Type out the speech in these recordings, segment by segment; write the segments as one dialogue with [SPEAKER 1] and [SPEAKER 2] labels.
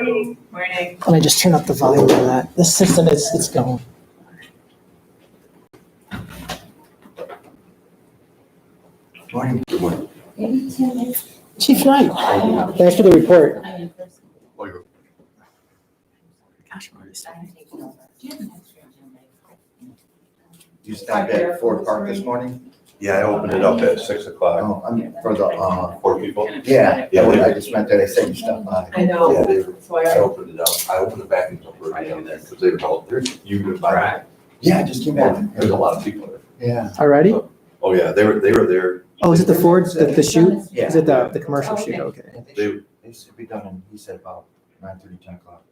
[SPEAKER 1] Morning.
[SPEAKER 2] Morning.
[SPEAKER 3] Let me just turn up the volume on that. The system it's going.
[SPEAKER 4] Morning. Good morning.
[SPEAKER 3] Chief Knight, thanks for the report. Gosh, I'm already starting.
[SPEAKER 4] You stopped at Ford Park this morning?
[SPEAKER 5] Yeah, I opened it up at 6 o'clock.
[SPEAKER 4] Oh, I'm for the,
[SPEAKER 5] 4 people.
[SPEAKER 4] yeah,
[SPEAKER 5] Yeah, they-
[SPEAKER 4] I just meant that I said you stopped by.
[SPEAKER 2] I know.
[SPEAKER 5] Yeah,
[SPEAKER 2] That's why
[SPEAKER 5] I
[SPEAKER 2] I.
[SPEAKER 5] opened it up. I opened the vacuum jumper down there because they were all there. You could buy
[SPEAKER 2] Right.
[SPEAKER 4] Yeah, I just came back.
[SPEAKER 5] There's a lot of people there.
[SPEAKER 4] Yeah.
[SPEAKER 3] Already?
[SPEAKER 5] Oh, yeah, they were there.
[SPEAKER 3] Oh, is it the Ford, the shoot?
[SPEAKER 4] Yeah.
[SPEAKER 3] Is it the commercial shoot? Okay.
[SPEAKER 4] They should be done in, he said about 9:30, 10 o'clock.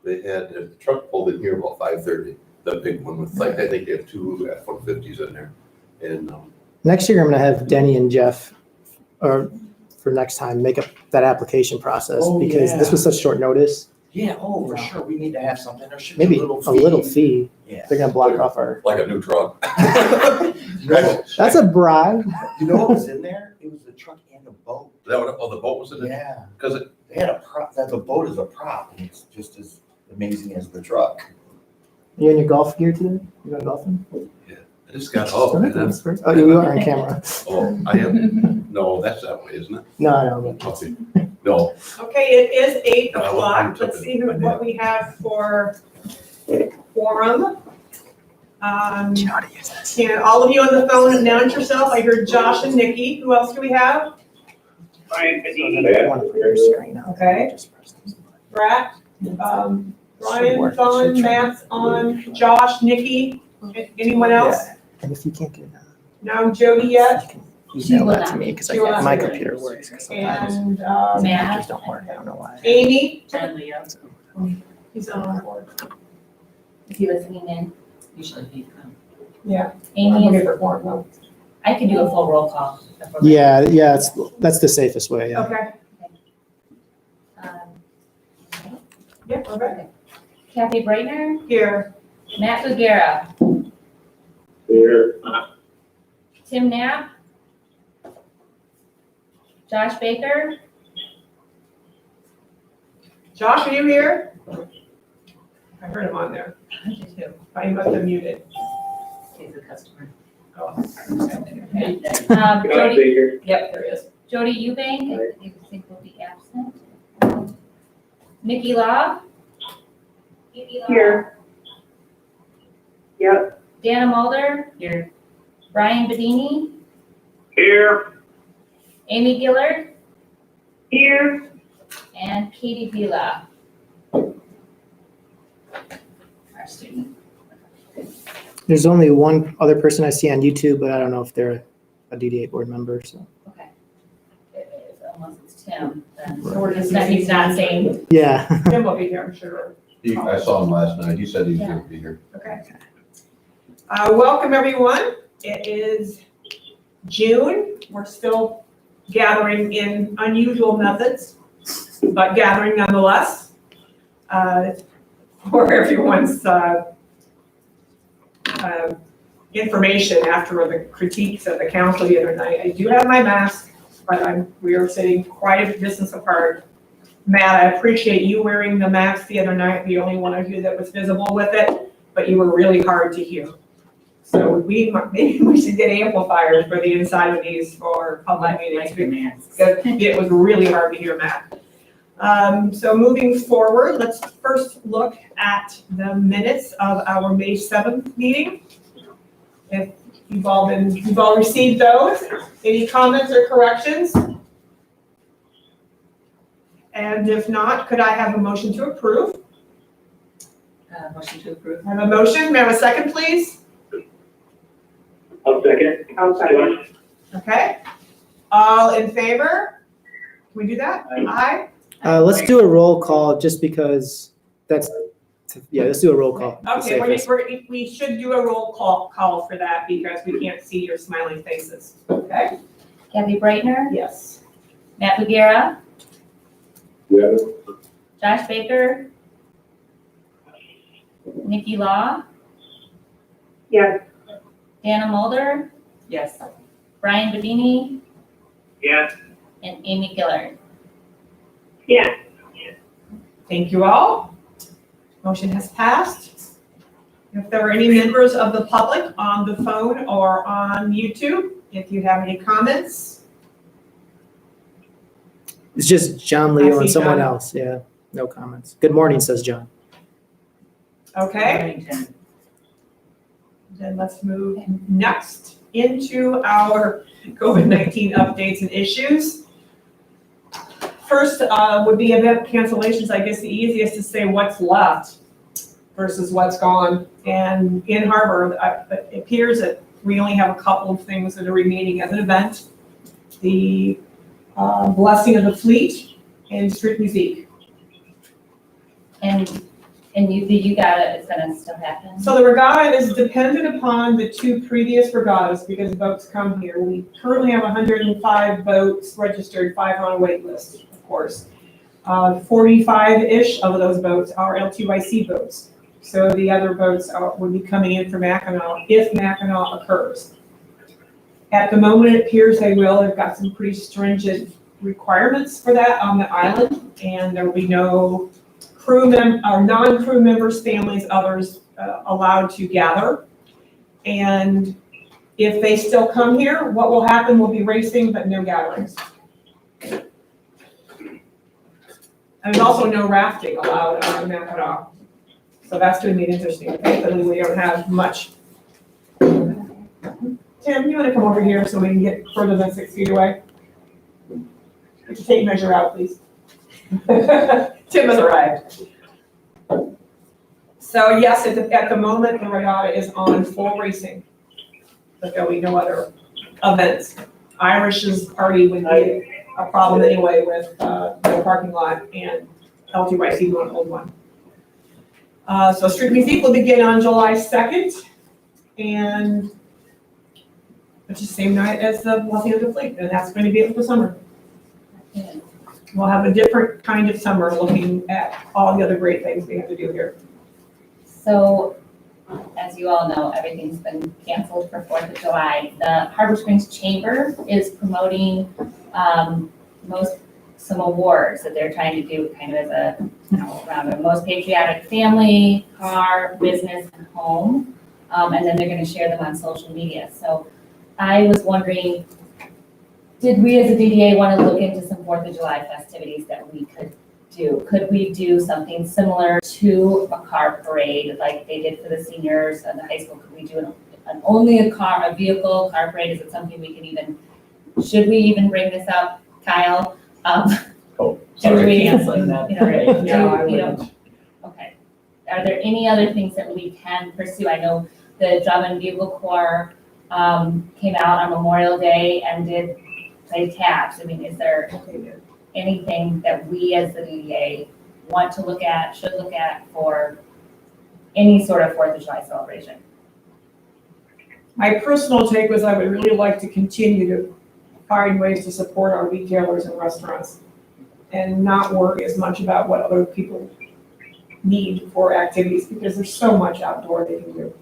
[SPEAKER 5] They had, the truck pulled in here about 5:30, the big one with like, I think they have two F-150s in there. And,
[SPEAKER 3] Next year, I'm gonna have Denny and Jeff, or for next time, make up that application process
[SPEAKER 4] Oh,
[SPEAKER 3] because this
[SPEAKER 4] yeah.
[SPEAKER 3] was such short notice.
[SPEAKER 4] Yeah, oh, for sure, we need to have something, there should be
[SPEAKER 3] Maybe
[SPEAKER 4] a little fee.
[SPEAKER 3] a little fee.
[SPEAKER 4] Yeah.
[SPEAKER 3] They're gonna block off our.
[SPEAKER 5] like a new truck.
[SPEAKER 4] You know,
[SPEAKER 3] That's a bribe.
[SPEAKER 4] you know what was in there? It was the truck and the boat.
[SPEAKER 5] That one, oh, the boat was in it?
[SPEAKER 4] Yeah,
[SPEAKER 5] Because
[SPEAKER 4] they had a prop, that the boat is a prop, and it's just as amazing as the truck.
[SPEAKER 3] You in your golf gear today? You going golfing?
[SPEAKER 5] I just got, oh, man, that's,
[SPEAKER 3] Oh, you are on camera.
[SPEAKER 5] oh, I am, no, that's that way, isn't it?
[SPEAKER 3] No.
[SPEAKER 5] Okay. No,
[SPEAKER 2] Okay, it is 8
[SPEAKER 5] No,
[SPEAKER 2] o'clock.
[SPEAKER 5] I'm
[SPEAKER 2] Let's see what we have for quorum.
[SPEAKER 3] Do you know how to use this?
[SPEAKER 2] Can all of you on the phone announce yourself? I heard Josh and Nikki. Who else do we have?
[SPEAKER 3] I want to put your screen up.
[SPEAKER 2] Okay.
[SPEAKER 3] Just press this button.
[SPEAKER 2] Brett,
[SPEAKER 3] Should work.
[SPEAKER 2] Brian's on,
[SPEAKER 3] Should try.
[SPEAKER 2] Matt's on, Josh, Nikki. Anyone else?
[SPEAKER 3] Yeah. And if you can't get it,
[SPEAKER 2] No Jody yet?
[SPEAKER 3] you can email that to me because
[SPEAKER 2] She will not.
[SPEAKER 3] my computer works. 'Cause sometimes
[SPEAKER 2] And
[SPEAKER 3] some
[SPEAKER 2] Matt,
[SPEAKER 3] computers don't work. I don't know why.
[SPEAKER 2] Amy.
[SPEAKER 3] So,
[SPEAKER 2] He's on board.
[SPEAKER 6] Is he listening in? Usually he comes.
[SPEAKER 2] Yeah.
[SPEAKER 6] Amy,
[SPEAKER 2] I'm
[SPEAKER 6] is-
[SPEAKER 2] for quorum though.
[SPEAKER 6] I can do a full roll call.
[SPEAKER 3] Yeah, that's the safest way. Yeah.
[SPEAKER 2] Okay.
[SPEAKER 6] Um,
[SPEAKER 2] Yeah, we're ready.
[SPEAKER 6] Kathy Breitner,
[SPEAKER 2] Here.
[SPEAKER 6] Matt Lugera,
[SPEAKER 1] Here.
[SPEAKER 6] Tim Knapp, Josh Baker,
[SPEAKER 2] Josh, are you here? I heard him on there. I must have muted.
[SPEAKER 6] he's a customer.
[SPEAKER 2] Oh.
[SPEAKER 6] Jody,
[SPEAKER 1] Baker.
[SPEAKER 2] Yep, there he is.
[SPEAKER 6] Jody Eubank, I think will be absent. Nikki Law.
[SPEAKER 1] Here. Yep.
[SPEAKER 6] Dana Mulder. Here. Brian Bedini,
[SPEAKER 1] Here.
[SPEAKER 6] Amy Gillard,
[SPEAKER 1] Here.
[SPEAKER 6] and Katie Vila. Our student.
[SPEAKER 3] There's only one other person I see on YouTube, but I don't know if they're a DDA board member. So
[SPEAKER 6] Okay. Unless it's Tim, then
[SPEAKER 2] So we're just.
[SPEAKER 6] he's not saying.
[SPEAKER 3] yeah.
[SPEAKER 2] Tim will be here, I'm sure.
[SPEAKER 5] I saw him last night. He said he was going to be here.
[SPEAKER 2] Okay. Welcome, everyone. It is June. We're still gathering in unusual methods, but gathering nonetheless. For everyone's information after the critiques of the council the other night, I do have my mask, but we are sitting quite a distance apart. Matt, I appreciate you wearing the mask the other night, the only one of you that was visible with it, but you were really hard to hear. So maybe we should get amplifiers for the inside of these for public meetings. Because it was really hard to hear Matt. So moving forward, let's first look at the minutes of our May 7th meeting. If you've all received those. Any comments or corrections? And if not, could I have a motion to approve?
[SPEAKER 6] Motion to approve.
[SPEAKER 2] I have a motion, may I have a second, please?
[SPEAKER 1] I'll second.
[SPEAKER 2] I'll second. Okay, all in favor? Can we do that?
[SPEAKER 1] Aye.
[SPEAKER 2] Aye?
[SPEAKER 3] Let's do a roll call just because let's do a roll call. It's the
[SPEAKER 2] Okay,
[SPEAKER 3] safest.
[SPEAKER 2] we should do a roll call for that because we can't see your smiling faces. Okay?
[SPEAKER 6] Kathy Breitner,
[SPEAKER 2] Yes.
[SPEAKER 6] Matt Lugera,
[SPEAKER 1] Yeah.
[SPEAKER 6] Josh Baker, Nikki Law,
[SPEAKER 1] Yes.
[SPEAKER 6] Dana Mulder,
[SPEAKER 2] Yes.
[SPEAKER 6] Brian Bedini,
[SPEAKER 1] Yes.
[SPEAKER 6] and Amy Gillard.
[SPEAKER 1] Yeah.
[SPEAKER 2] Thank you all. Motion has passed. If there are any members of the public on the phone or on YouTube, if you have any comments,
[SPEAKER 3] It's just John
[SPEAKER 2] I
[SPEAKER 3] Leo and
[SPEAKER 2] see
[SPEAKER 3] someone
[SPEAKER 2] John.
[SPEAKER 3] else. Yeah, no comments. Good morning, says John.
[SPEAKER 2] okay? Then let's move next into our COVID-19 updates and issues. First would be event cancellations. I guess the easiest to say what's left versus what's gone. And in Harbor, it appears that we only have a couple of things that are remaining as an event. The Blessing of the Fleet and Street Music.
[SPEAKER 6] And you got it, it's gonna still happen?
[SPEAKER 2] So the regatta is dependent upon the two previous regattas because boats come here. We currently have 105 boats registered, 5 on a wait list, of course. 45-ish of those boats are LTYC boats. So the other boats would be coming in from Mackinac if Mackinac occurs. At the moment, it appears they will. They've got some pretty stringent requirements for that on the island, and there will be no non-crew members, families, others allowed to gather. And if they still come here, what will happen will be racing, but no gatherings. And there's also no rafting allowed on Mackinac. So that's going to be interesting. Thankfully, we don't have much. Tim, you want to come over here so we can get further than 6 feet away? Get your tape measure out, please. Tim has arrived. So yes, at the moment, the regatta is on full racing, but there'll be no other events. Irish's party would be a problem anyway with the parking lot and LTYC won't hold one. So Street Music will begin on July 2nd, and which is the same night as the Blessing of the Fleet, and that's going to be it for the summer. We'll have a different kind of summer looking at all the other great things we have to do here.
[SPEAKER 6] So, as you all know, everything's been canceled for 4th of July. The Harbor Springs Chamber is promoting some awards that they're trying to do kind of as a, around the most patriotic family, car, business, and home. And then they're gonna share them on social media. So I was wondering, did we as a DDA want to look into some 4th of July festivities that we could do? Could we do something similar to a car parade like they did for the seniors at the high school? Could we do only a vehicle car parade? Is it something we can even, should we even bring this up, Kyle?
[SPEAKER 5] Sorry,
[SPEAKER 6] we-
[SPEAKER 5] canceling that
[SPEAKER 6] you know,
[SPEAKER 5] parade.
[SPEAKER 2] No, I
[SPEAKER 6] you know,
[SPEAKER 2] wouldn't.
[SPEAKER 6] Okay. Are there any other things that we can pursue? I know the Drum and Bugle Corps came out on Memorial Day and did play taps. I mean, is there anything that we as the DDA want to look at, should look at for any sort of 4th of July celebration?
[SPEAKER 2] My personal take was I would really like to continue to find ways to support our retailers and restaurants and not worry as much about what other people need for activities because there's so much outdoor they can do.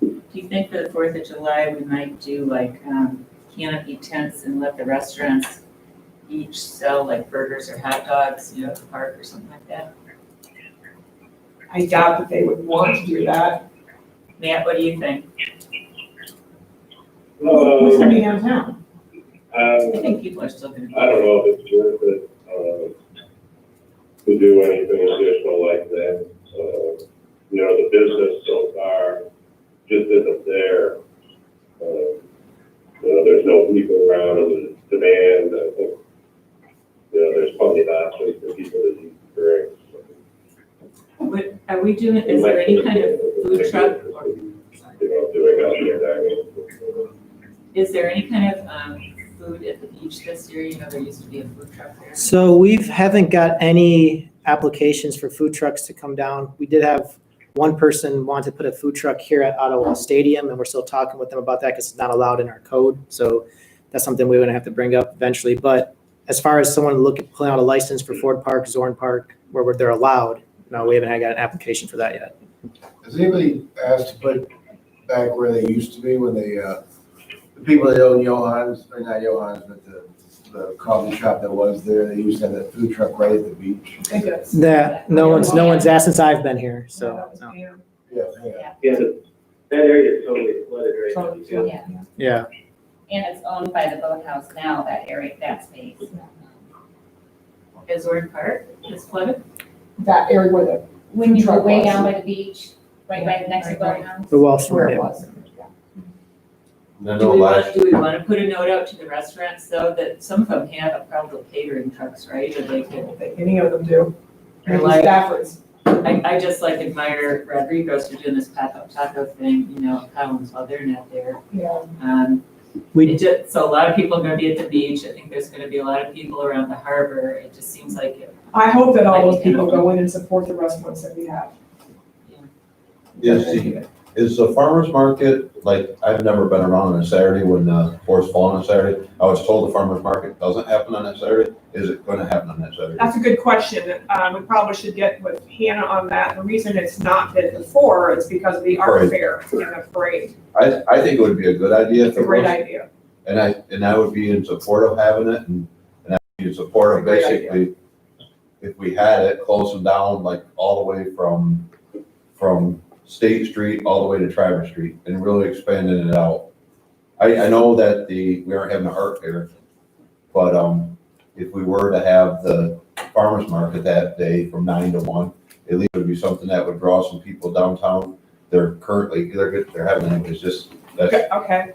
[SPEAKER 7] Do you think for the 4th of July, we might do like canopy tents and let the restaurants each sell like burgers or hot dogs, at the park or something like that?
[SPEAKER 2] I doubt that they would want to do that.
[SPEAKER 7] Matt, what do you think?
[SPEAKER 2] Who's gonna be downtown?
[SPEAKER 7] I think people are still gonna be.
[SPEAKER 1] I don't know if it's worth it, to do anything additional like that. The business so far just isn't there. There's no people around and the demand, I think, there's plenty of options for people to eat drinks.
[SPEAKER 7] Are we doing, is there any kind of food truck or,
[SPEAKER 1] Doing out there dining.
[SPEAKER 7] is there any kind of food at the beach this year? There used to be a food truck there.
[SPEAKER 3] So we haven't got any applications for food trucks to come down. We did have one person want to put a food truck here at Ottawa Stadium, and we're still talking with them about that because it's not allowed in our code. So that's something we're going to have to bring up eventually. But as far as someone pulling out a license for Ford Park, Zorn Park, where they're allowed, no, we haven't got an application for that yet.
[SPEAKER 8] Has anybody asked to put back where they used to be when they, the people that own Johans, or not Johans, but the the coffee shop that was there, they used to have that food truck right at the beach.
[SPEAKER 2] I think it's.
[SPEAKER 3] That, no one's asked since I've been here,
[SPEAKER 2] Yeah,
[SPEAKER 3] so.
[SPEAKER 2] that was
[SPEAKER 3] no.
[SPEAKER 2] Pam.
[SPEAKER 8] Yeah.
[SPEAKER 1] Yeah, that area is totally flooded right now.
[SPEAKER 2] So,
[SPEAKER 6] Yeah.
[SPEAKER 3] Yeah,
[SPEAKER 6] And it's owned by the boathouse now, that area, that space.
[SPEAKER 7] Azor Park is flooded.
[SPEAKER 2] That area where the
[SPEAKER 6] When you go
[SPEAKER 2] Truck
[SPEAKER 6] way
[SPEAKER 2] was.
[SPEAKER 6] down by the beach, right by the next to
[SPEAKER 2] Right, right.
[SPEAKER 6] boathouse.
[SPEAKER 3] the Walsh
[SPEAKER 2] where
[SPEAKER 3] one,
[SPEAKER 2] it
[SPEAKER 3] yeah.
[SPEAKER 2] was.
[SPEAKER 5] I
[SPEAKER 7] Do
[SPEAKER 5] know
[SPEAKER 7] we
[SPEAKER 5] last,
[SPEAKER 7] want, do we want to put a note out to the restaurants though, that some of them have probably catering trucks, right? Or they
[SPEAKER 2] I
[SPEAKER 7] could,
[SPEAKER 2] don't think any of them do.
[SPEAKER 7] or
[SPEAKER 2] Maybe
[SPEAKER 7] like,
[SPEAKER 2] Stafford's.
[SPEAKER 7] I just like admire Rodrigo's for doing this pop-up taco thing, you know, Collins while they're not there.
[SPEAKER 2] Yeah.
[SPEAKER 3] We,
[SPEAKER 7] It just, so a lot of people are gonna be at the beach. I think there's gonna be a lot of people around the harbor. It just seems like it.
[SPEAKER 2] I hope that all those people go in and support the restaurants that we have.
[SPEAKER 5] is the farmer's market, like, I've never been around on a Saturday when the forest falling on Saturday. I was told the farmer's market doesn't happen on that Saturday. Is it gonna happen on that Saturday?
[SPEAKER 2] That's a good question. We probably should get with Hannah on that. The reason it's not been before is because of the art
[SPEAKER 5] Parade.
[SPEAKER 2] fair and the parade.
[SPEAKER 5] I think it would be a good idea if
[SPEAKER 2] It's a
[SPEAKER 5] it
[SPEAKER 2] great
[SPEAKER 5] was,
[SPEAKER 2] idea.
[SPEAKER 5] and I would be in support of having it, and I'd be in support of
[SPEAKER 2] Great idea.
[SPEAKER 5] basically, if we had it, closing down like all the way from State Street all the way to Traverse Street, and really expanding it out. I know that we aren't having an art fair, but, if we were to have the farmer's market that day from 9 to 1, at least it would be something that would draw some people downtown. They're having it, it's just, that's,
[SPEAKER 2] Okay.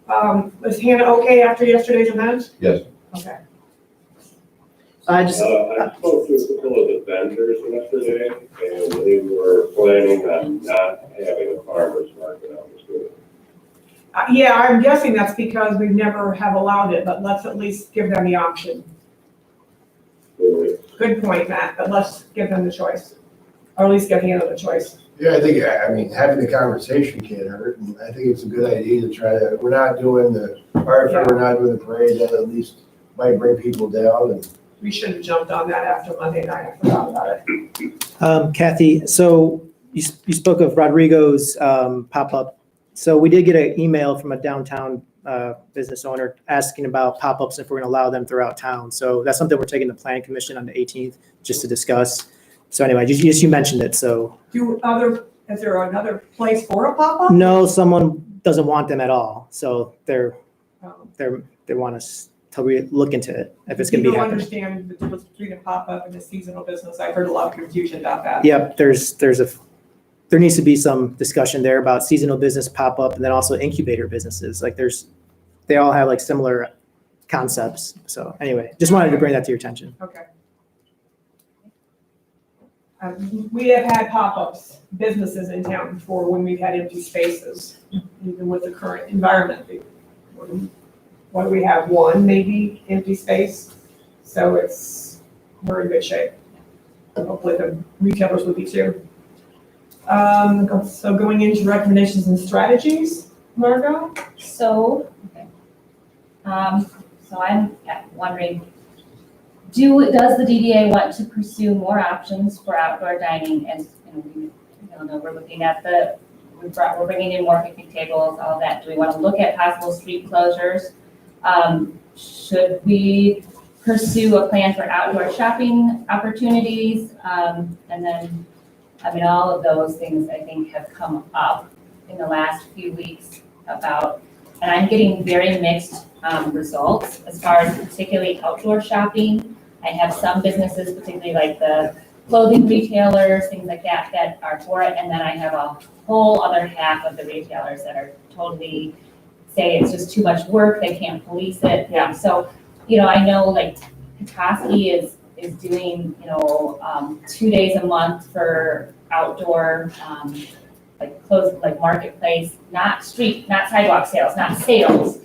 [SPEAKER 2] Was Hannah okay after yesterday's event?
[SPEAKER 5] yes.
[SPEAKER 2] Okay.
[SPEAKER 3] I just,
[SPEAKER 1] I spoke to a couple of the vendors yesterday, and they were planning on not having a farmer's market on the street.
[SPEAKER 2] Yeah, I'm guessing that's because we never have allowed it, but let's at least give them the option. Good point, Matt, but let's give them the choice. Or at least give Hannah the choice.
[SPEAKER 8] Yeah, I think, I mean, having the conversation can't hurt, and I think it's a good idea to try to, we're not doing the art fair, we're not doing the parade, that at least might bring people down, and
[SPEAKER 2] We should have jumped on that after Monday night. I forgot about it.
[SPEAKER 3] Kathy, so you spoke of Rodrigo's pop-up. So we did get an email from a downtown business owner asking about pop-ups if we're going to allow them throughout town. So that's something we're taking to Planning Commission on the 18th just to discuss. So anyway, you mentioned it, so.
[SPEAKER 2] Is there another place for a pop-up?
[SPEAKER 3] No, someone doesn't want them at all. So they want us to look into it, if it's going to be
[SPEAKER 2] People
[SPEAKER 3] happening.
[SPEAKER 2] understand the difference between a pop-up and a seasonal business. I've heard a lot of confusion about that.
[SPEAKER 3] Yep, there needs to be some discussion there about seasonal business pop-up and then also incubator businesses. Like they all have like similar concepts. So anyway, just wanted to bring that to your attention.
[SPEAKER 2] Okay. We have had pop-ups, businesses in town before when we've had empty spaces, even with the current environment. What do we have? One, maybe, empty space? So we're in good shape. Hopefully the retailers will be too. So going into recommendations and strategies, Margot?
[SPEAKER 6] So I'm wondering, does the DDA want to pursue more options for outdoor dining? And we we're looking at we're bringing in more picnic tables, all that. Do we want to look at possible street closures? Should we pursue a plan for outdoor shopping opportunities? And then, all of those things I think have come up in the last few weeks and I'm getting very mixed results as far as particularly outdoor shopping. I have some businesses, particularly like the clothing retailers, things like that are for it. And then I have a whole other half of the retailers that are totally say it's just too much work, they can't police it.
[SPEAKER 2] Yeah.
[SPEAKER 6] So, I know like Petoskey is doing, 2 days a month for outdoor, like marketplace, not sidewalk sales, not sales,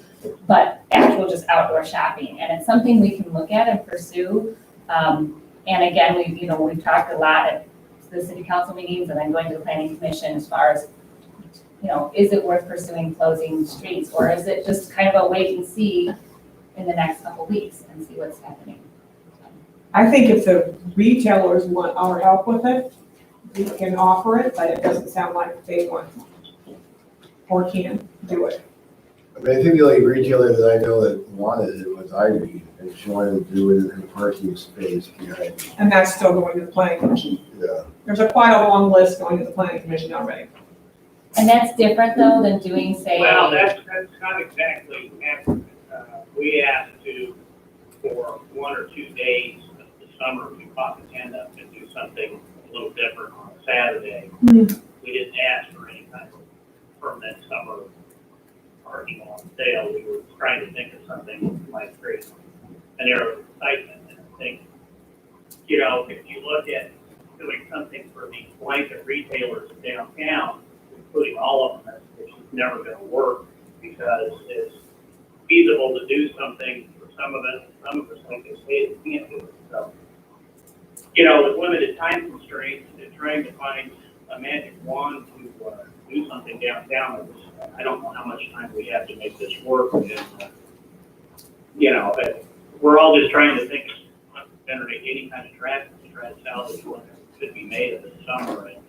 [SPEAKER 6] but actual just outdoor shopping. And it's something we can look at and pursue. And again, we've talked a lot at the city council meetings and I'm going to the planning commission as far as, is it worth pursuing closing streets, or is it just kind of a wait and see in the next couple of weeks and see what's happening?
[SPEAKER 2] I think if the retailers want our help with it, we can offer it, but it doesn't sound like they want or can do it.
[SPEAKER 8] I mean, I think the only retailer that I know that wanted it was Ivy, and she wanted to do it in her parking space behind.
[SPEAKER 2] And that's still going to the planning commission.
[SPEAKER 8] Yeah.
[SPEAKER 2] There's quite a long list going to the planning commission already.
[SPEAKER 6] And that's different though than doing, say.
[SPEAKER 9] Well, that's not exactly accurate. We asked for 1 or 2 days of the summer, we caught the tent up and do something a little different on a Saturday.
[SPEAKER 2] Mm.
[SPEAKER 9] We didn't ask for any kind of permanent summer parking on sale. We were trying to think of something that might create an air of excitement. And I think, you know, if you look at doing something for these blanket retailers downtown, including all of them, it's never going to work because it's feasible to do something for some of us. Some of us, like they say, they can't do it. So, you know, with limited time constraints and trying to find a magic wand to do something downtown, I don't know how much time we have to make this work. And, you know, we're all just trying to think of generate any kind of traffic to try to salvage what could be made of this summer. And,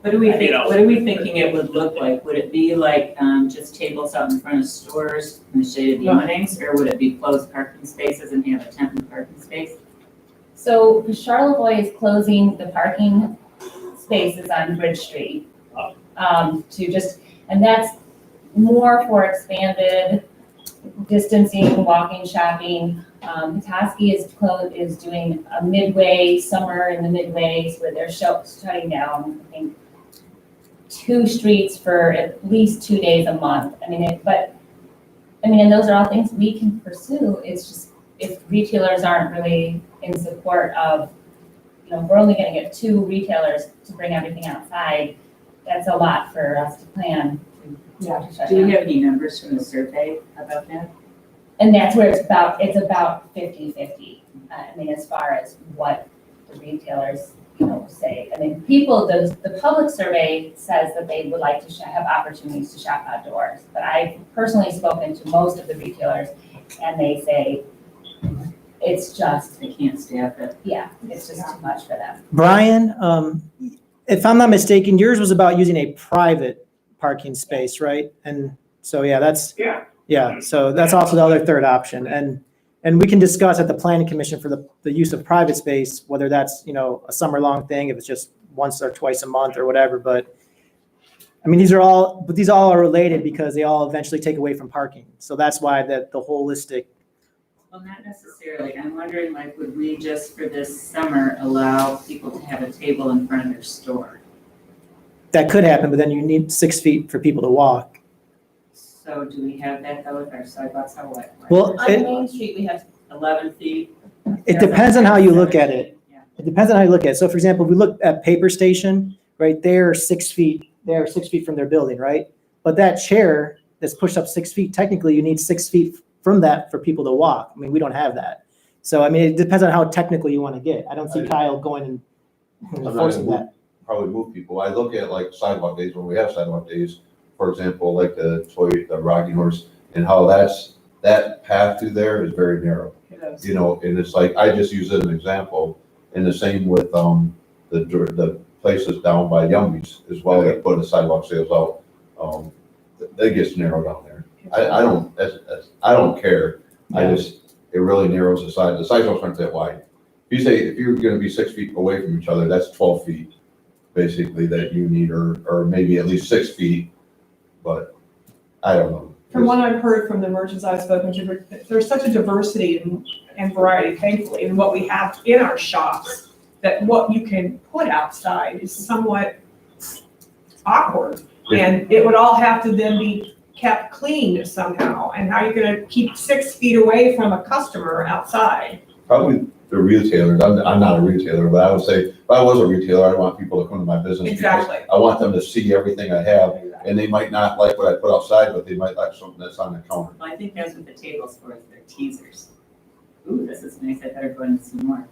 [SPEAKER 7] What are we
[SPEAKER 9] You know.
[SPEAKER 7] what are we thinking it would look like? Would it be like, just tables out in front of stores and the shaded
[SPEAKER 2] No.
[SPEAKER 7] awnings, or would it be closed parking spaces and have a tent in the parking space?
[SPEAKER 6] So Charlevoix is closing the parking spaces on Bridge Street. To just, and that's more for expanded distancing, walking, shopping. Petoskey is doing a midway, summer in the midways where they're shutting down, I think, 2 streets for at least 2 days a month. I mean, and those are all things we can pursue. It's just, if retailers aren't really in support of, you know, we're only gonna get 2 retailers to bring everything outside, that's a lot for us to plan.
[SPEAKER 2] Yeah.
[SPEAKER 6] to shut
[SPEAKER 7] Do we
[SPEAKER 6] down.
[SPEAKER 7] have any numbers from the survey about that?
[SPEAKER 6] And that's where it's about 50-50. I mean, as far as what the retailers, you know, say. I mean, the public survey says that they would like to have opportunities to shop outdoors. But I've personally spoken to most of the retailers and they say it's just,
[SPEAKER 7] They can't staff it.
[SPEAKER 6] yeah, it's just too much for them.
[SPEAKER 3] Brian, if I'm not mistaken, yours was about using a private parking space, right? And so, yeah, so that's also the other third option. And we can discuss at the planning commission for the use of private space, whether that's, you know, a summer long thing, if it's just once or twice a month or whatever. But I mean, these all are related because they all eventually take away from parking. So that's why the holistic.
[SPEAKER 7] Well, not necessarily. I'm wondering, like, would we just for this summer allow people to have a table in front of their store?
[SPEAKER 3] That could happen, but then you need 6 feet for people to walk.
[SPEAKER 7] So do we have that though with our sidewalks? How what?
[SPEAKER 3] Well,
[SPEAKER 6] On Main Street, we have
[SPEAKER 7] 11 feet?
[SPEAKER 3] It depends on how you look at it.
[SPEAKER 7] Yeah.
[SPEAKER 3] It depends on how you look at it. So for example, if we look at Paper Station, right, they're 6 feet from their building, right? But that chair that's pushed up 6 feet, technically you need 6 feet from that for people to walk. I mean, we don't have that. So, I mean, it depends on how technical you want to get. I don't see Kyle going and enforcing that.
[SPEAKER 5] Probably move people. I look at like sidewalk days, when we have sidewalk days, for example, like the Rocking Horse, and how that path through there is very narrow. You know, and it's like, I just use it as an example, and the same with the places down by Yummies as well, that put the sidewalk sales out. That gets narrow down there. I don't care. It really narrows the side. The sidewalks aren't that wide. If you're gonna be 6 feet away from each other, that's 12 feet basically that you need, or maybe at least 6 feet, but I don't know.
[SPEAKER 2] From what I've heard from the merchants I've spoken to, there's such a diversity and variety, thankfully, in what we have in our shops, that what you can put outside is somewhat awkward. And it would all have to then be kept clean somehow. And how you're gonna keep 6 feet away from a customer outside?
[SPEAKER 5] Probably the retailers. I'm not a retailer, but I would say if I was a retailer, I'd want people to come to my business.
[SPEAKER 2] Exactly.
[SPEAKER 5] I want them to see everything I have, and they might not like what I put outside, but they might like something that's on the counter.
[SPEAKER 7] Well, I think that's what the table's for, is they're teasers. Ooh, this is nice. I better go and see more.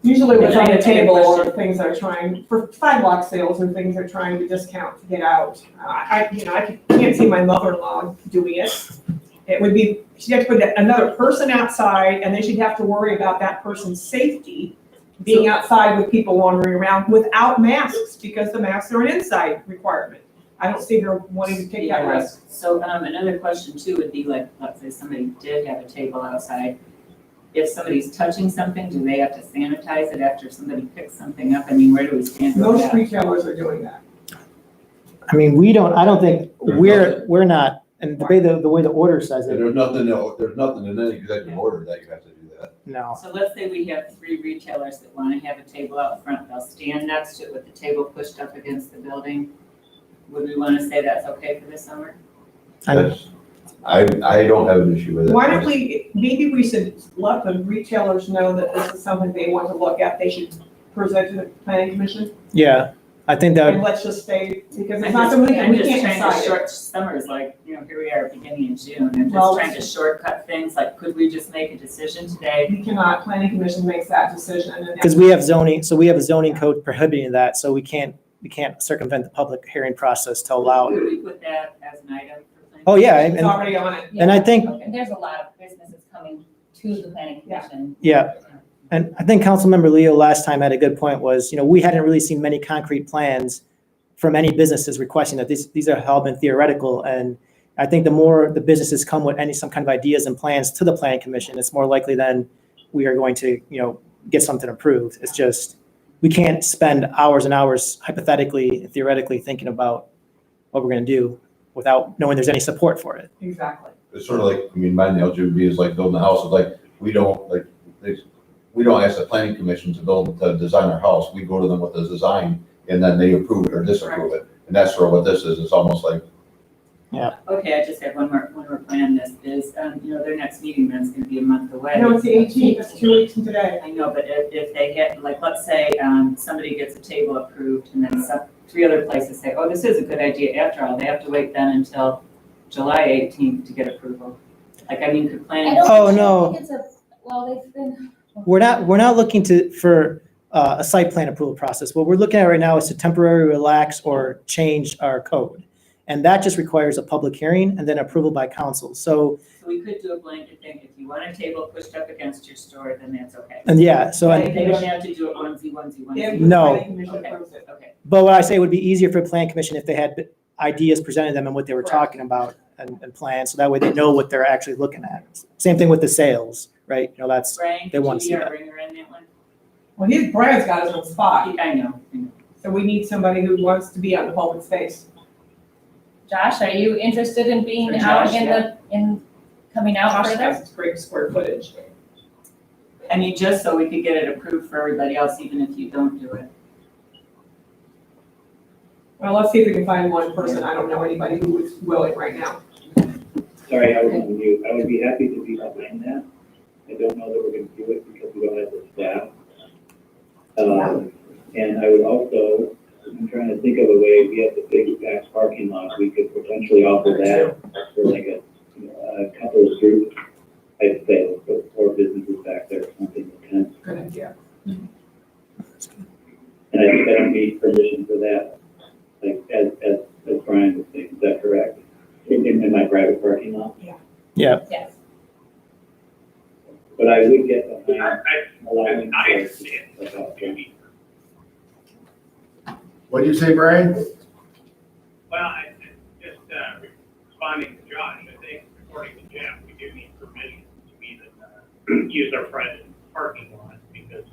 [SPEAKER 2] Usually what's on the
[SPEAKER 7] Yeah,
[SPEAKER 2] table are
[SPEAKER 7] question.
[SPEAKER 2] things they're trying, for sidewalk sales or things they're trying to discount to get out. I can't see my mother-in-law doing it. It would be, she'd have to put another person outside, and then she'd have to worry about that person's safety being outside with people wandering around without masks, because the masks are an inside requirement. I don't see her wanting to take that
[SPEAKER 7] Yeah.
[SPEAKER 2] risk.
[SPEAKER 7] So, another question too would be like, let's say somebody did have a table outside. If somebody's touching something, do they have to sanitize it after somebody picks something up? I mean, where do we stand with
[SPEAKER 2] Most
[SPEAKER 7] that?
[SPEAKER 2] retailers are doing that.
[SPEAKER 3] I mean, I don't think,
[SPEAKER 5] There's
[SPEAKER 3] we're not, and the way the order says
[SPEAKER 5] And
[SPEAKER 3] it,
[SPEAKER 5] there's nothing in any executive order that you have to do that.
[SPEAKER 3] no.
[SPEAKER 7] So let's say we have 3 retailers that want to have a table out front, they'll stand next to it with the table pushed up against the building. Would we want to say that's okay for this summer?
[SPEAKER 5] That's, I don't have an issue with it.
[SPEAKER 2] Why don't maybe we should let the retailers know that this is something they want to look at, they should present to the planning commission,
[SPEAKER 3] Yeah, I think that,
[SPEAKER 2] and let's just stay, because it's
[SPEAKER 7] I'm
[SPEAKER 2] not
[SPEAKER 7] just,
[SPEAKER 2] something
[SPEAKER 7] I'm
[SPEAKER 2] we
[SPEAKER 7] just
[SPEAKER 2] can't
[SPEAKER 7] trying to
[SPEAKER 2] decide.
[SPEAKER 7] short, summer's like, you know, here we are beginning in June, I'm
[SPEAKER 2] Well,
[SPEAKER 7] just trying to shortcut things, like, could we just make a decision today?
[SPEAKER 2] We cannot, planning commission makes that decision, and then.
[SPEAKER 3] because we have zoning, so we have a zoning code prohibiting that, so we can't circumvent the public hearing process to allow.
[SPEAKER 7] Could we put that as an item for planning?
[SPEAKER 3] Oh, yeah,
[SPEAKER 2] It's already on it.
[SPEAKER 3] and I think,
[SPEAKER 6] And there's a lot of businesses coming to the planning commission.
[SPEAKER 3] yeah, and I think Councilmember Leo last time had a good point was, we hadn't really seen many concrete plans from any businesses requesting that these are all been theoretical. And I think the more the businesses come with some kind of ideas and plans to the planning commission, it's more likely then we are going to, get something approved. It's just, we can't spend hours and hours hypothetically, and theoretically thinking about what we're gonna do without knowing there's any support for it.
[SPEAKER 2] Exactly.
[SPEAKER 5] It's sort of like, my analogy would be is like building a house, it's like, we don't ask the planning commission to design our house, we go to them with the design, and then they approve it or disapprove it. And that's sort of what this is, it's almost like,
[SPEAKER 7] Okay, I just have one more plan on this, is, their next meeting then is gonna be a month away.
[SPEAKER 2] I know it's the 18th, it's 2 weeks from today.
[SPEAKER 7] I know, but if they get, like, let's say, somebody gets a table approved, and then 3 other places say, oh, this is a good idea after all, they have to wait then until July 18th to get approval. Like, I mean, could
[SPEAKER 6] I
[SPEAKER 7] planning,
[SPEAKER 6] don't
[SPEAKER 3] Oh,
[SPEAKER 6] think- I
[SPEAKER 3] no.
[SPEAKER 6] don't think it's they've been.
[SPEAKER 3] We're not looking for a site plan approval process. What we're looking at right now is to temporarily relax or change our code. And that just requires a public hearing and then approval by council. So,
[SPEAKER 7] so we could do a blanket thing, if you want a table pushed up against your store, then that's okay.
[SPEAKER 3] and yeah, so,
[SPEAKER 2] Right.
[SPEAKER 7] They don't have to do it onesie,
[SPEAKER 2] If the
[SPEAKER 3] No.
[SPEAKER 2] planning commission
[SPEAKER 7] Okay.
[SPEAKER 2] approves it.
[SPEAKER 7] Okay,
[SPEAKER 3] but what I say would be easier for planning commission if they had ideas presented to them and what they were
[SPEAKER 2] Correct.
[SPEAKER 3] talking about and plans. So that way they know what they're actually looking at. Same thing with the sales, right? That's,
[SPEAKER 7] Brian,
[SPEAKER 3] They
[SPEAKER 7] could
[SPEAKER 3] wanna
[SPEAKER 7] you
[SPEAKER 3] see
[SPEAKER 7] be our
[SPEAKER 3] that.
[SPEAKER 7] ringer on that one?
[SPEAKER 2] Well, Brad's got his own spot,
[SPEAKER 7] I know.
[SPEAKER 2] so we need somebody who wants to be out in the public space.
[SPEAKER 6] Josh, are you interested in being
[SPEAKER 2] For
[SPEAKER 6] out
[SPEAKER 2] Josh,
[SPEAKER 6] in coming out
[SPEAKER 2] Josh
[SPEAKER 6] further?
[SPEAKER 2] has great square footage.
[SPEAKER 7] I mean, just so we could get it approved for everybody else, even if you don't do it.
[SPEAKER 2] Well, let's see if we can find one person. I don't know anybody who is willing right now.
[SPEAKER 10] Sorry, I was on mute. I would be happy to be behind that. I don't know that we're gonna do it because we don't have the staff. And I would also, I'm trying to think of a way, we have the big back parking lot, we could potentially offer that for like a couple of group type sales, or businesses back there, something intense.
[SPEAKER 2] Good idea.
[SPEAKER 10] And I think I don't need permission for that, like, as Brian was saying, is that correct? In my private parking lot?
[SPEAKER 3] yeah.
[SPEAKER 6] Yes.
[SPEAKER 10] But I would get behind allowing.
[SPEAKER 9] I
[SPEAKER 10] for-
[SPEAKER 9] understand.
[SPEAKER 8] What'd you say, Brian?
[SPEAKER 9] Well, just responding to Josh, I think according to Jeff, we do need permission to even use our private parking lot because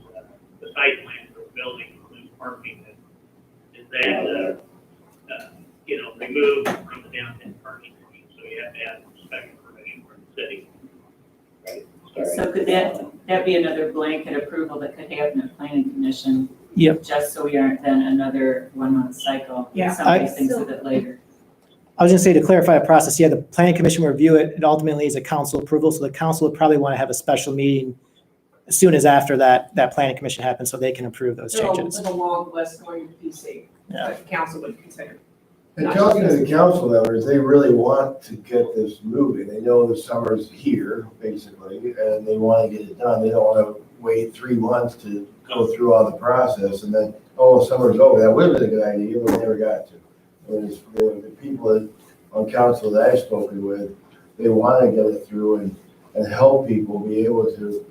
[SPEAKER 9] the site plan for the building includes parking that is then, removed from the downtown parking lot. So you have to have special permission from the city.
[SPEAKER 10] Right, sorry.
[SPEAKER 7] So could that be another blanket approval that could happen at planning commission?
[SPEAKER 3] Yep.
[SPEAKER 7] Just so we aren't then another 1 month cycle.
[SPEAKER 2] Yeah.
[SPEAKER 7] Somebody thinks of it later.
[SPEAKER 3] I was gonna say, to clarify the process, yeah, the planning commission will review it. It ultimately is a council approval, so the council would probably want to have a special meeting as soon as after that planning commission happens, so they can approve those changes.
[SPEAKER 2] There's a long list going to PC
[SPEAKER 3] Yeah.
[SPEAKER 2] that the council would consider.
[SPEAKER 8] And talking to the council members, they really want to get this moving. They know the summer's here, basically, and they want to get it done. They don't want to wait 3 months to go through all the process and then, oh, summer's over. That would have been a good idea, but we never got to. The people on council that I've spoken with, they want to get it through and help people be able to,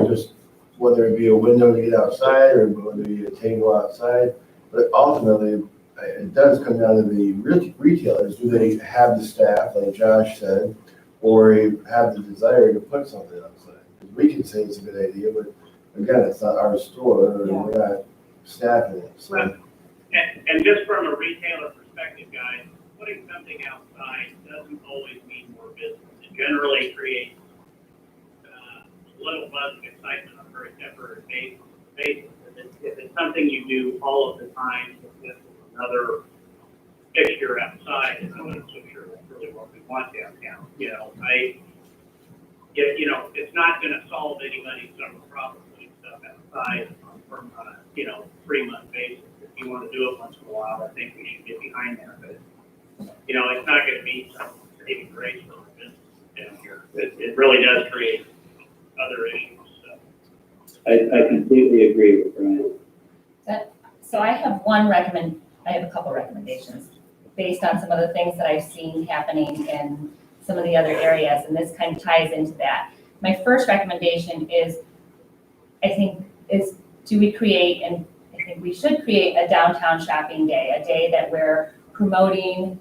[SPEAKER 8] just whether it be a window to get outside or whether it be a table outside. But ultimately, it does come down to the retailers. Do they have the staff, like Josh said, or have the desire to put something outside? 'Cause we can say it's a good idea, but again, it's not our store, and we're not staffing it, so.
[SPEAKER 9] Right. And just from a retailer perspective, guys, putting something outside doesn't always mean more business. It generally creates a little buzz of excitement on a very temporary basis. If it's something you do all of the time with another fixture outside, and I'm not so sure that's really what we want downtown. It's not gonna solve anybody's summer problem putting stuff outside on a 3-month basis. If you wanna do it once in a while, I think we should get behind that, but, it's not gonna be some saving grace for our business down here. It really does create other issues, so.
[SPEAKER 10] I completely agree with Brian.
[SPEAKER 6] So I have a couple recommendations based on some of the things that I've seen happening in some of the other areas, and this kind of ties into that. My first recommendation is, do we create, and I think we should create a downtown shopping day, a day that we're promoting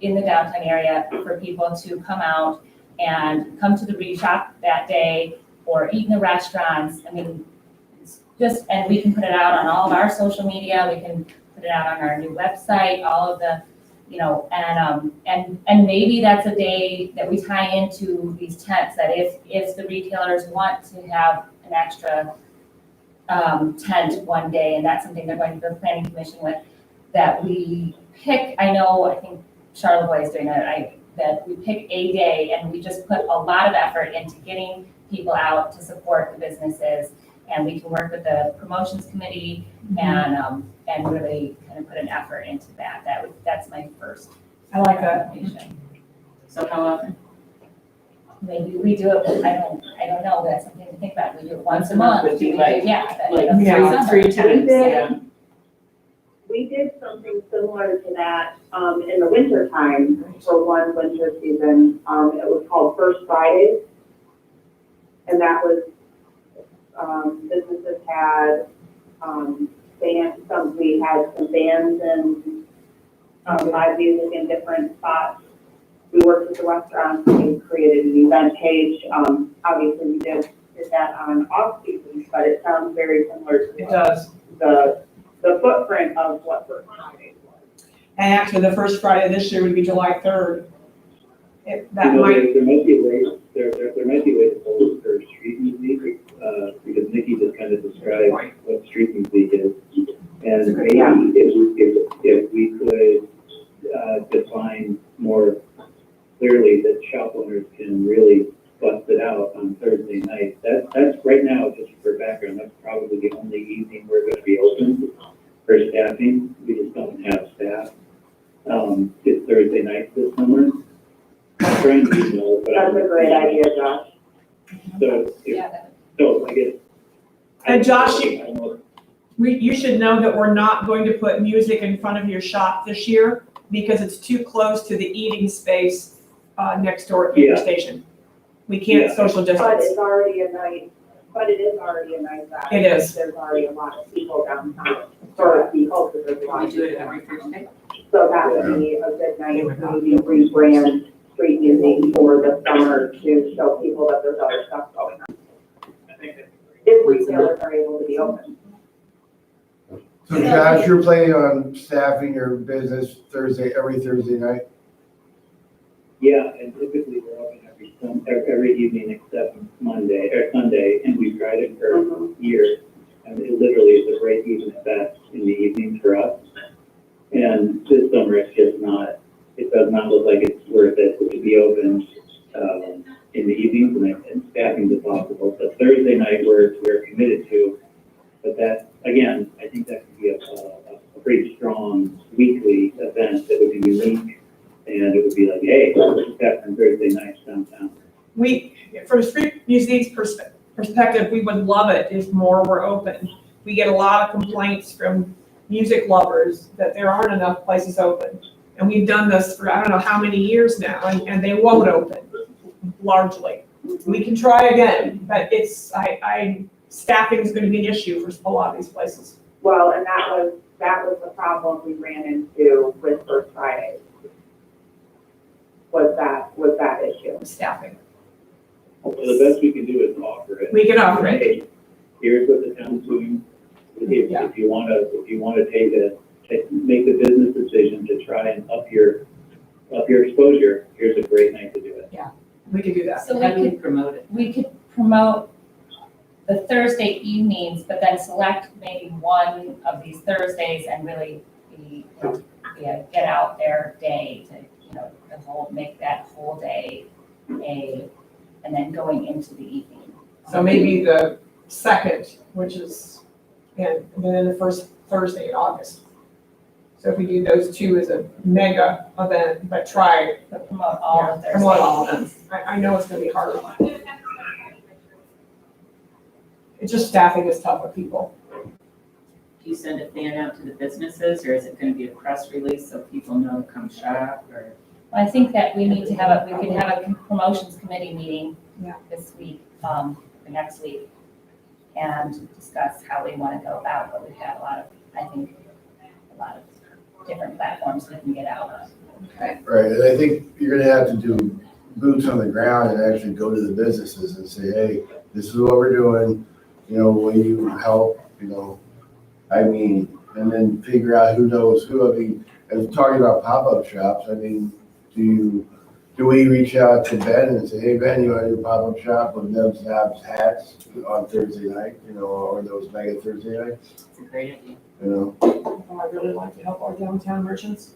[SPEAKER 6] in the downtown area for people to come out and come to the shop that day or eat in the restaurants. I mean, and we can put it out on all of our social media, we can put it out on our new website, all of the, and maybe that's a day that we tie into these tents, that if the retailers want to have an extra tent one day, and that's something they're going to the planning commission with, that we pick, I think Charlevoix is doing it, that we pick a day and we just put a lot of effort into getting people out to support the businesses, and we can work with the promotions committee and really kind of put an effort into that. That's my first.
[SPEAKER 2] I like that.
[SPEAKER 6] recommendation.
[SPEAKER 7] So how often?
[SPEAKER 6] Maybe we do it, I don't know, that's something to think about. We do it once a month.
[SPEAKER 7] Would be like-
[SPEAKER 2] Yeah,
[SPEAKER 7] three tenants, yeah.
[SPEAKER 11] We did something similar to that, in the winter time for one winter season. It was called First Fridays. And that was, businesses had, we had some bands and, live music in different spots. We worked with the restaurants, we created an event page. Obviously we did that on off seasons, but it sounds very similar to
[SPEAKER 2] It does.
[SPEAKER 11] the footprint of what First Fridays was.
[SPEAKER 2] And actually, the first Friday this year would be July 3rd. That
[SPEAKER 10] You know,
[SPEAKER 2] might,
[SPEAKER 10] there might be ways, there might be ways to hold for street music, because Nikki just kind of described what street music is. And maybe if we could, define more clearly that shop owners can really bust it out on Thursday night. That's right now, just for background, that's probably the only evening we're gonna be open for staffing. We just don't have staff. It's Thursday night this summer. I'm trying to be more, but.
[SPEAKER 11] That's a great idea, Josh.
[SPEAKER 10] So I guess.
[SPEAKER 2] And Josh,
[SPEAKER 10] I don't know.
[SPEAKER 2] you should know that we're not going to put music in front of your shop this year because it's too close to the eating space next door at the station. We can't social
[SPEAKER 11] But
[SPEAKER 2] distance.
[SPEAKER 11] it's already a night, but it is already a night that.
[SPEAKER 2] It is.
[SPEAKER 11] There's already a lot of people downtown, for people, because there's a lot
[SPEAKER 7] We
[SPEAKER 11] of
[SPEAKER 7] do it
[SPEAKER 11] people.
[SPEAKER 7] every Thursday.
[SPEAKER 11] So that would be a good night, maybe rebrand street music for the summer to show people that there's other stuff going on.
[SPEAKER 9] I think that's
[SPEAKER 11] If retailers are able to be open.
[SPEAKER 8] So Josh, you're planning on staffing your business every Thursday night?
[SPEAKER 10] Yeah, and typically we're open every evening except Monday or Sunday, and we've tried it for years. And it literally is a break even at best in the evenings for us. And this summer it's just not, it does not look like it's worth it to be open in the evenings, and staffing is possible. So Thursday night we're committed to, but that, again, I think that could be a pretty strong weekly event that would be unique. And it would be like, hey, let's have some Thursday nights downtown.
[SPEAKER 2] From street music's perspective, we would love it if more were open. We get a lot of complaints from music lovers that there aren't enough places open. And we've done this for I don't know how many years now, and they won't open largely. We can try again, but staffing is going to be an issue for a lot of these places.
[SPEAKER 11] Well, and that was that was the problem we ran into with First Friday. Was that issue.
[SPEAKER 2] Staffing.
[SPEAKER 10] So the best we can do is offer it.
[SPEAKER 2] We can offer it.
[SPEAKER 10] Hey, here's what the town's doing.
[SPEAKER 2] Yeah.
[SPEAKER 10] If you wanna make the business decision to try and up your exposure, here's a great night to do it.
[SPEAKER 2] We could do that.
[SPEAKER 6] So
[SPEAKER 7] How do we promote it?
[SPEAKER 6] we could promote the Thursday evenings, but then select maybe one of these Thursdays and really be, get out their day to, make that whole day and then going into the evening.
[SPEAKER 2] So maybe the second, which is, and then the first Thursday in August. So if we do those two as a mega event, but try,
[SPEAKER 6] But promote all of Thursday.
[SPEAKER 2] promote all of them.
[SPEAKER 6] evenings.
[SPEAKER 2] I know it's gonna be hard. It's just staffing is tough with people.
[SPEAKER 7] Do you send a fan out to the businesses, or is it gonna be a press release so people know to come shop, or?
[SPEAKER 6] I think that we need to we could have a promotions committee meeting
[SPEAKER 2] Yeah.
[SPEAKER 6] this week, or next week, and discuss how we want to go about, but we've got a lot of different platforms we can get out of.
[SPEAKER 2] Okay.
[SPEAKER 8] Right, and I think you're gonna have to do boots on the ground and actually go to the businesses and say, hey, this is what we're doing, will you help, I mean, and then figure out who knows who. I mean, as talking about pop-up shops, I mean, do we reach out to Ben and say, hey, Ben, you want to do a pop-up shop with Nebs Nabs hats on Thursday night, or those mega Thursday nights,
[SPEAKER 7] It's a great idea.
[SPEAKER 2] Oh, I really like to help our downtown merchants.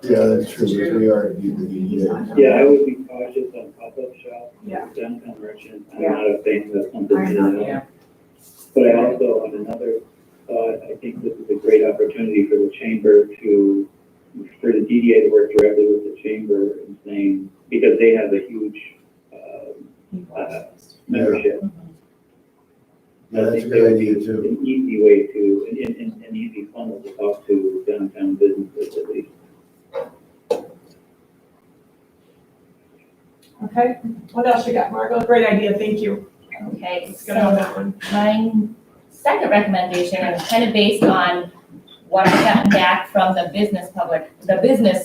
[SPEAKER 8] Yeah, that's true, because we are DDA.
[SPEAKER 10] Yeah, I would be cautious on pop-up shop.
[SPEAKER 2] Yeah.
[SPEAKER 10] Downtown merchants, I'm
[SPEAKER 11] Yeah.
[SPEAKER 10] not a fan of something.
[SPEAKER 2] I know,
[SPEAKER 7] yeah.
[SPEAKER 10] But I also, on another thought, I think this is a great opportunity for the chamber for the DDA to work directly with the chamber and saying, because they have a huge, membership.
[SPEAKER 8] Yeah, that's a good idea too.
[SPEAKER 10] An easy way an easy funnel to talk to downtown businesses at least.
[SPEAKER 2] Okay, what else you got, Margot? Great idea, thank you.
[SPEAKER 6] Okay,
[SPEAKER 2] Let's get on
[SPEAKER 6] so
[SPEAKER 2] that one.
[SPEAKER 6] my second recommendation is kind of based on what I've gotten back from the business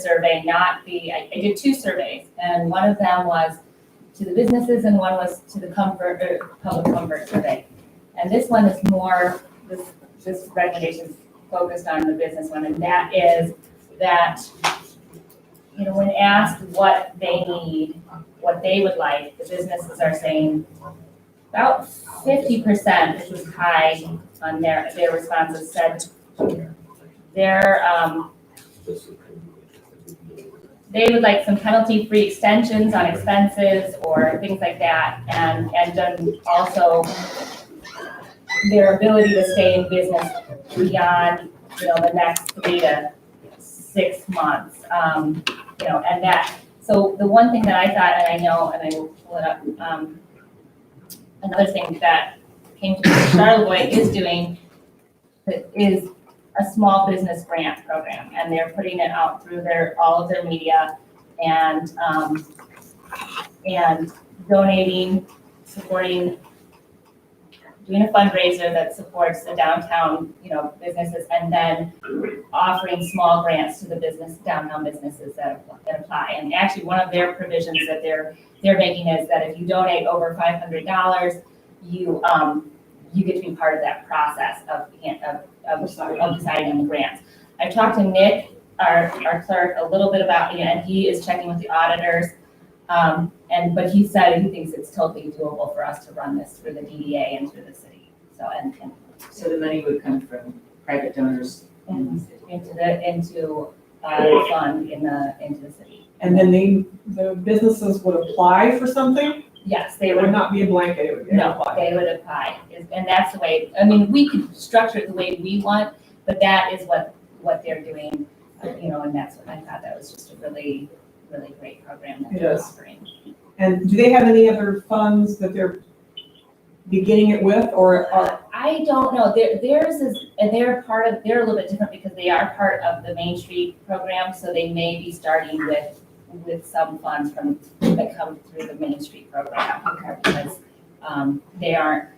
[SPEAKER 6] survey, I did two surveys, and one of them was to the businesses and one was to the public comfort survey. And this one is more, this recommendation is focused on the business one, and that is that, when asked what they need, what they would like, the businesses are saying about 50%, which was high on their responses, said they would like some penalty-free extensions on expenses or things like that, and then also their ability to stay in business beyond, the next 3 to 6 months, and that. So the one thing that I thought, and I know, and I will pull it up, another thing that came to me, Charlevoix is doing is a small business grant program, and they're putting it out through all of their media and donating, supporting, doing a fundraiser that supports the downtown, businesses, and then offering small grants to the downtown businesses that apply. And actually, one of their provisions that they're making is that if you donate over $500, you get to be part of that process of deciding on the grants. I've talked to Nick, our clerk, a little bit about, and he is checking with the auditors. But he said he thinks it's totally doable for us to run this through the DDA and through the city.
[SPEAKER 7] So the money would come from private donors
[SPEAKER 6] into the fund into the city.
[SPEAKER 2] And then the businesses would apply for something?
[SPEAKER 6] Yes,
[SPEAKER 2] It would not be a blanket, it would be
[SPEAKER 6] No,
[SPEAKER 2] apply.
[SPEAKER 6] they would apply, and that's the way, we could structure it the way we want, but that is what they're doing, and that's what I thought that was just a really, really great program that
[SPEAKER 2] It
[SPEAKER 6] they're
[SPEAKER 2] is.
[SPEAKER 6] offering.
[SPEAKER 2] And do they have any other funds that they're beginning it with, or
[SPEAKER 6] I don't know, theirs is, and they're a little bit different because they are part of the Main Street program, so they may be starting with some funds that come through the Main Street program. Because they aren't,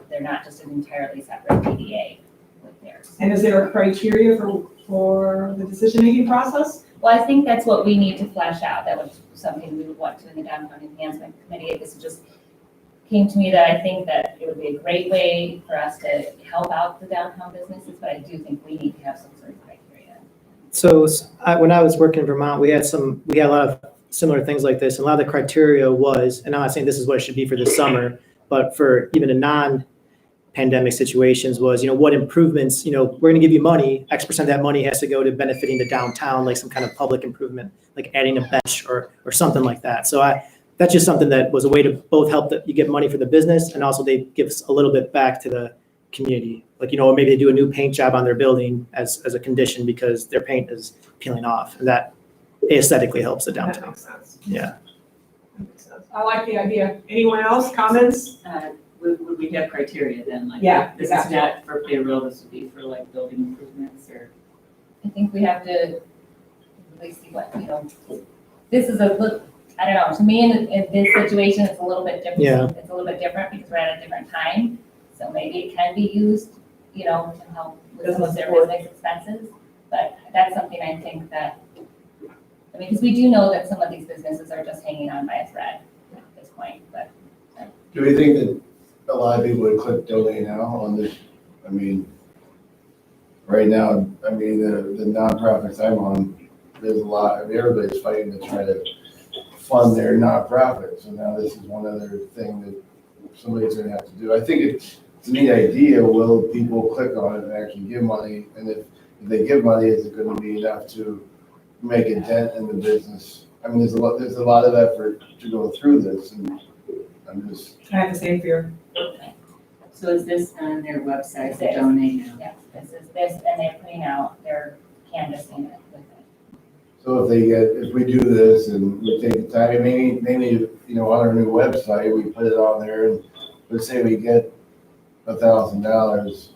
[SPEAKER 6] they're not just an entirely separate DDA with theirs.
[SPEAKER 2] And is there a criteria for the decision-making process?
[SPEAKER 6] Well, I think that's what we need to flesh out. That was something we would want to in the downtown enhancement committee. This just came to me that I think that it would be a great way for us to help out the downtown businesses, but I do think we need to have some sort of criteria.
[SPEAKER 3] So when I was working in Vermont, we had a lot of similar things like this. And a lot of the criteria was, and I'm not saying this is what it should be for this summer, but for even a non-pandemic situations was, what improvements, we're going to give you money, X percent of that money has to go to benefiting the downtown, like some kind of public improvement, like adding a bench or something like that. So that's just something that was a way to both help that you get money for the business and also they give a little bit back to the community. Like, maybe they do a new paint job on their building as a condition because their paint is peeling off and that aesthetically helps the
[SPEAKER 2] That
[SPEAKER 3] downtown.
[SPEAKER 2] makes sense.
[SPEAKER 3] Yeah.
[SPEAKER 2] That makes sense. I like the idea. Anyone else, comments?
[SPEAKER 7] Would we have criteria then, like?
[SPEAKER 2] Yeah,
[SPEAKER 7] This is
[SPEAKER 2] exactly.
[SPEAKER 7] not for payroll, this would be for like building improvements or?
[SPEAKER 6] I think we have to really see what, this is I don't know, to me in this situation, it's a little bit different.
[SPEAKER 3] Yeah.
[SPEAKER 6] It's a little bit different because we're at a different time. So maybe it can be used, to help with some of their business expenses. But that's something I think that, because we do know that some of these businesses are just hanging on by a thread at this point, but.
[SPEAKER 8] Do we think that a lot of people would click donate now on this? Right now, the nonprofits I'm on, there's a lot, everybody's fighting to try to fund their nonprofits. And now this is one other thing that somebody's gonna have to do. I think it's a neat idea. Will people click on it and actually give money? And if they give money, is it gonna be enough to make a dent in the business? There's a lot of effort to go through this and
[SPEAKER 2] I have the same fear.
[SPEAKER 7] So is this on their website, they donate now?
[SPEAKER 6] Yeah, this is this, and they're putting out, they're canvassing it with it.
[SPEAKER 8] So if we do this and we take the time, maybe, on our new website, we put it on there and let's say we get $1,000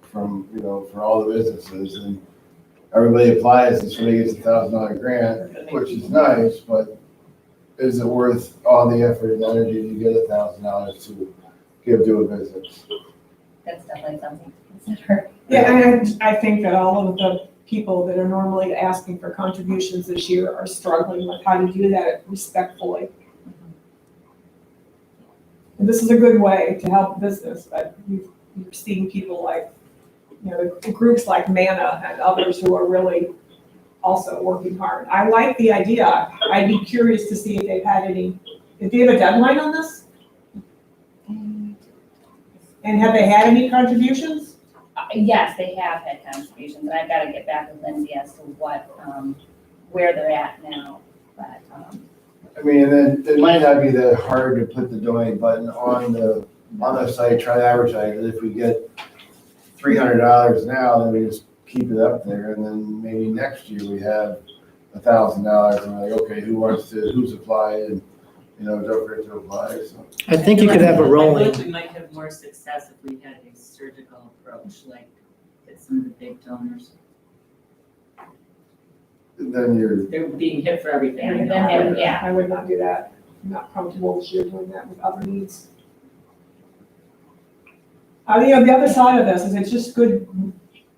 [SPEAKER 8] from, for all the businesses and everybody applies and somebody gets $1,000 grant, which is nice, but is it worth all the effort and energy to get $1,000 to give to a business?
[SPEAKER 6] That's definitely something to consider.
[SPEAKER 2] Yeah, and I think that all of the people that are normally asking for contributions this year are struggling with how to do that respectfully. And this is a good way to help business, but you're seeing people like, the groups like Mana and others who are really also working hard. I like the idea. I'd be curious to see if they've had any, do you have a deadline on this? And have they had any contributions?
[SPEAKER 6] Yes, they have had contributions, and I've got to get back with Lindsay as to what, where they're at now, but,
[SPEAKER 8] And then it might not be that hard to put the donate button on the site, try to advertise it. If we get $300 now, then we just keep it up there, and then maybe next year we have $1,000, and we're like, okay, who's applied, and, don't forget to apply, so.
[SPEAKER 3] I think you could have a
[SPEAKER 7] I
[SPEAKER 3] rolling.
[SPEAKER 7] think we might have more success if we had a surgical approach, like get some of the big donors.
[SPEAKER 8] Then
[SPEAKER 7] They're being hit for everything.
[SPEAKER 6] And then yeah.
[SPEAKER 2] I would not do that. I'm not comfortable this year doing that with other needs. The other side of this is it's just good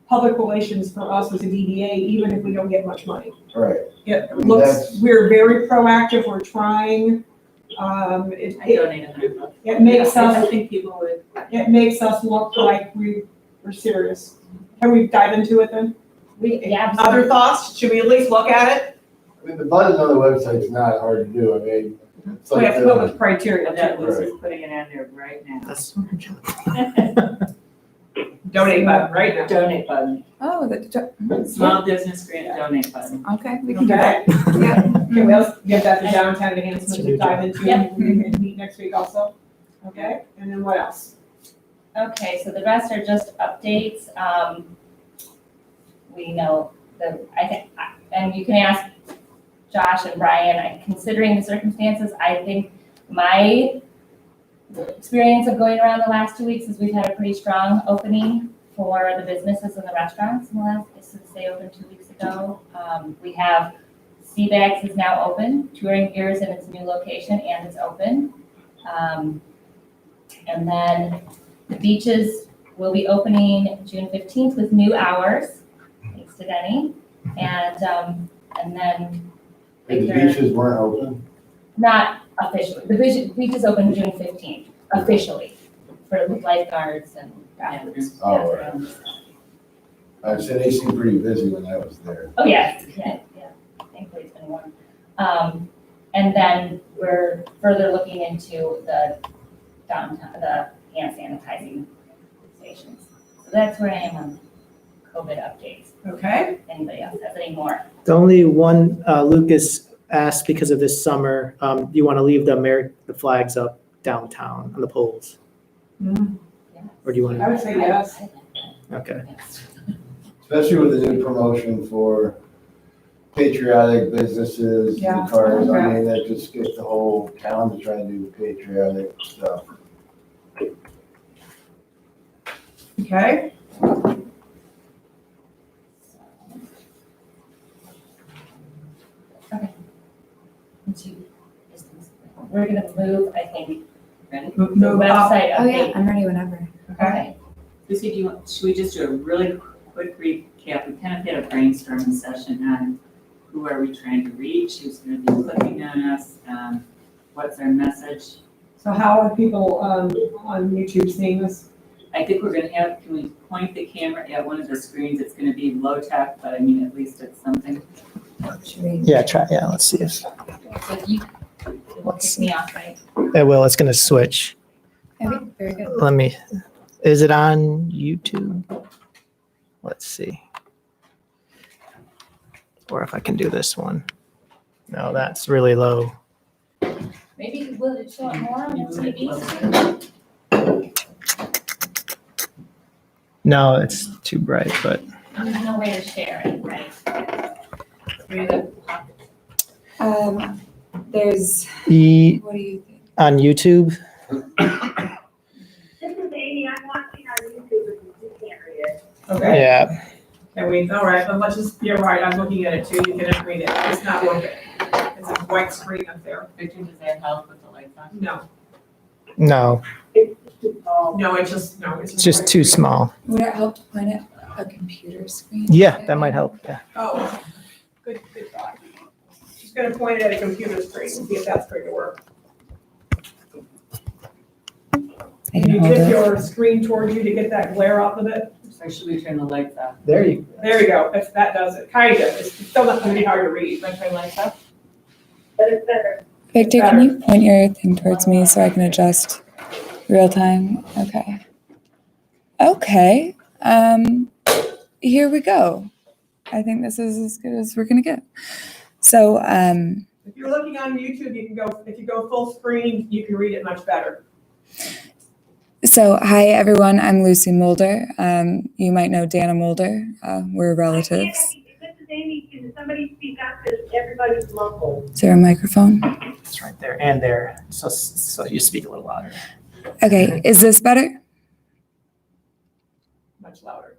[SPEAKER 2] public relations for us as a DDA, even if we don't get much money.
[SPEAKER 8] right.
[SPEAKER 2] It looks, we're very proactive, we're trying.
[SPEAKER 7] I donated $100.
[SPEAKER 2] It makes
[SPEAKER 7] I
[SPEAKER 2] us,
[SPEAKER 7] think people would.
[SPEAKER 2] it makes us look like we're serious. Can we dive into it then?
[SPEAKER 6] Yeah.
[SPEAKER 2] Other thoughts? Should we at least look at it?
[SPEAKER 8] The button on the website's not hard to do, it's
[SPEAKER 2] We
[SPEAKER 8] like
[SPEAKER 2] have to go with criteria
[SPEAKER 7] That
[SPEAKER 2] too.
[SPEAKER 7] was just putting it on there right now.
[SPEAKER 3] That's
[SPEAKER 2] Donate button right now.
[SPEAKER 7] Donate button,
[SPEAKER 12] Oh,
[SPEAKER 7] small business grant donate button.
[SPEAKER 12] okay, we can do
[SPEAKER 2] Okay.
[SPEAKER 12] that. Yeah.
[SPEAKER 2] Can we also get that to downtown enhancement to dive into?
[SPEAKER 6] Yep.
[SPEAKER 2] We can meet next week also. Okay, and then what else?
[SPEAKER 6] Okay, so the rest are just updates. We know and you can ask Josh and Brian, considering the circumstances, I think my experience of going around the last 2 weeks is we've had a pretty strong opening for the businesses and the restaurants since they opened 2 weeks ago. We have Seabags is now open, Touring Gears in its new location, and it's open. And then the beaches, we'll be opening June 15th with new hours, thanks to Denny. And then
[SPEAKER 8] The beaches weren't open?
[SPEAKER 6] not officially, the beaches open June 15th, officially, for lifeguards and bathrooms.
[SPEAKER 8] Oh, right. I said they seemed pretty busy when I was there.
[SPEAKER 6] Oh, yes, yeah. Thankfully it's been warm. And then we're further looking into the downtown, the hand sanitizing stations. So that's where I am on COVID updates.
[SPEAKER 2] Okay,
[SPEAKER 6] If anybody else has any more?
[SPEAKER 3] The only one, Lucas asked because of this summer, do you want to leave the flags up downtown on the poles? Or do you want
[SPEAKER 2] I
[SPEAKER 3] to,
[SPEAKER 2] would say yes.
[SPEAKER 3] okay.
[SPEAKER 8] Especially with the new promotion for patriotic businesses, the
[SPEAKER 2] Yeah.
[SPEAKER 8] cars, I
[SPEAKER 2] Okay.
[SPEAKER 8] mean, that just gets the whole town to try and do patriotic stuff.
[SPEAKER 2] Okay,
[SPEAKER 6] We're gonna move, I think,
[SPEAKER 7] Ready?
[SPEAKER 6] the
[SPEAKER 2] move up.
[SPEAKER 6] website
[SPEAKER 12] Oh, yeah,
[SPEAKER 6] update.
[SPEAKER 12] I'm ready whenever.
[SPEAKER 2] Okay.
[SPEAKER 7] Lucy, should we just do a really quick recap? We kind of had a brainstorming session on who are we trying to reach, who's gonna be clicking on us, what's our message?
[SPEAKER 2] So how are people on YouTube seeing this?
[SPEAKER 7] I think we're gonna have, can we point the camera at one of the screens? It's gonna be low tech, but I mean, at least it's something.
[SPEAKER 12] Should we?
[SPEAKER 3] Yeah, let's see if,
[SPEAKER 6] So you, it will kick me off, right?
[SPEAKER 3] it will, it's going to switch.
[SPEAKER 12] Okay, very good.
[SPEAKER 3] Let me, is it on YouTube? Let's see. Or if I can do this one. No, that's really low.
[SPEAKER 6] Maybe will it show it more on the TV?
[SPEAKER 3] No, it's too bright, but
[SPEAKER 6] There's no way to share it, right?
[SPEAKER 12] There's,
[SPEAKER 3] what
[SPEAKER 12] what do you think?
[SPEAKER 3] on YouTube,
[SPEAKER 11] This is Amy, I'm watching on YouTube, and you can't read it.
[SPEAKER 2] Okay,
[SPEAKER 3] yeah.
[SPEAKER 2] can we, all right, but let's just, you're right, I'm looking at it too, you cannot read it, it's not working. It's a white screen up there.
[SPEAKER 7] Victor, does that help with the lights on?
[SPEAKER 2] No,
[SPEAKER 3] No,
[SPEAKER 2] no, it's just, no, it's
[SPEAKER 3] it's just
[SPEAKER 2] white
[SPEAKER 3] too
[SPEAKER 2] screen.
[SPEAKER 3] small.
[SPEAKER 12] Would it help to point it a computer screen?
[SPEAKER 3] Yeah, that might help, yeah.
[SPEAKER 2] Oh, good thought. She's gonna point it at a computer screen and see if that's going to work.
[SPEAKER 12] I
[SPEAKER 2] Can
[SPEAKER 12] can
[SPEAKER 2] you
[SPEAKER 12] hold
[SPEAKER 2] tip
[SPEAKER 12] it.
[SPEAKER 2] your screen towards you to get that glare off of it?
[SPEAKER 7] Or should we turn the lights off?
[SPEAKER 3] There you
[SPEAKER 2] There you go, that does it, kind of, it's still not really hard to read. Like turn lights up?
[SPEAKER 11] But it's better.
[SPEAKER 12] Victor, can you point your thing towards me so I can adjust real time? Okay. Okay, here we go. I think this is as good as we're gonna get. So,
[SPEAKER 2] If you're looking on YouTube, you can go, if you go full screen, you can read it much better.
[SPEAKER 12] hi everyone, I'm Lucy Mulder. You might know Dana Mulder. We're relatives.
[SPEAKER 11] This is Amy, can somebody speak up, because everybody's local.
[SPEAKER 12] Is there a microphone?
[SPEAKER 3] It's right there and there. So you speak a little louder.
[SPEAKER 12] Okay, is this better?
[SPEAKER 2] Much louder.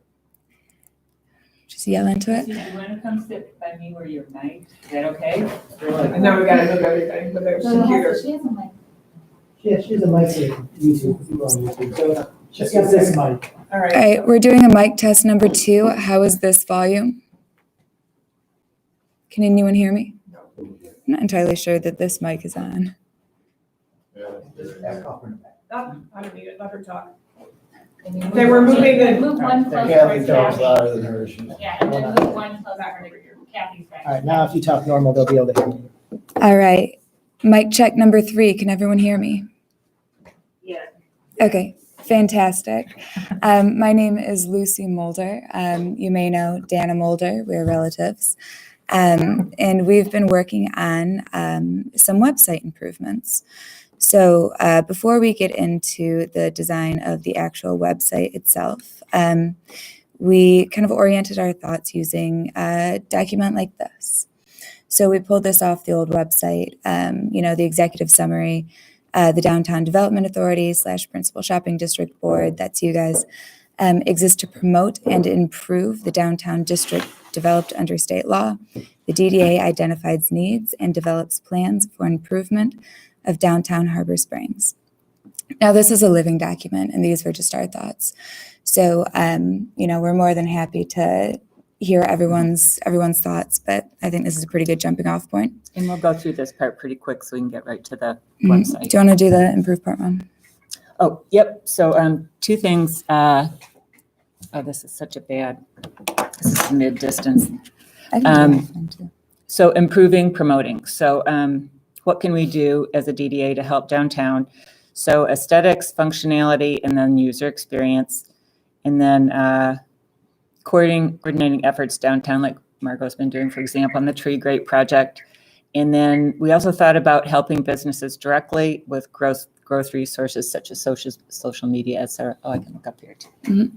[SPEAKER 12] Just yell into it.
[SPEAKER 7] Lucy, do you wanna come sit by me where you're mic? Is that okay?
[SPEAKER 2] And then we gotta move everything with their computer.
[SPEAKER 6] She has a mic.
[SPEAKER 3] Yeah, she's a mic on YouTube. People on YouTube. So just use this mic.
[SPEAKER 2] All
[SPEAKER 12] All
[SPEAKER 2] right.
[SPEAKER 12] right, we're doing a mic test number 2. How is this volume? Can anyone hear me? I'm not entirely sure that this mic is on.
[SPEAKER 2] Oh, I don't need it, let her talk.
[SPEAKER 6] Can you
[SPEAKER 2] Okay, we're moving the-
[SPEAKER 6] Move one closer
[SPEAKER 8] Kathy
[SPEAKER 6] towards
[SPEAKER 8] talks
[SPEAKER 6] Kathy.
[SPEAKER 8] louder than her.
[SPEAKER 6] Yeah, and then move one closer to Kathy's back.
[SPEAKER 3] All right, now if you talk normal, they'll be able to hear you.
[SPEAKER 12] All right, mic check number 3. Can everyone hear me?
[SPEAKER 11] Yes.
[SPEAKER 12] Okay, fantastic. My name is Lucy Mulder. You may know Dana Mulder. We're relatives. And we've been working on some website improvements. So before we get into the design of the actual website itself, we kind of oriented our thoughts using a document like this. So we pulled this off the old website, the executive summary, the Downtown Development Authority / Principal Shopping District Board, that's you guys, exists to promote and improve the downtown district developed under state law. The DDA identifies needs and develops plans for improvement of downtown Harbor Springs. Now, this is a living document, and these were just our thoughts. So, we're more than happy to hear everyone's thoughts, but I think this is a pretty good jumping off point.
[SPEAKER 7] And we'll go through this part pretty quick so we can get right to the
[SPEAKER 12] Do
[SPEAKER 7] website.
[SPEAKER 12] you want to do the improved part one?
[SPEAKER 7] Oh, yep. So two things. This is such a bad, this is mid-distance.
[SPEAKER 12] I can do that one too.
[SPEAKER 7] So improving, promoting. So what can we do as a DDA to help downtown? So aesthetics, functionality, and then user experience. And then coordinating efforts downtown, like Margot's been doing, for example, on the Tree Great project. And then we also thought about helping businesses directly with growth resources such as social media, et cetera. Oh, I can look up here too.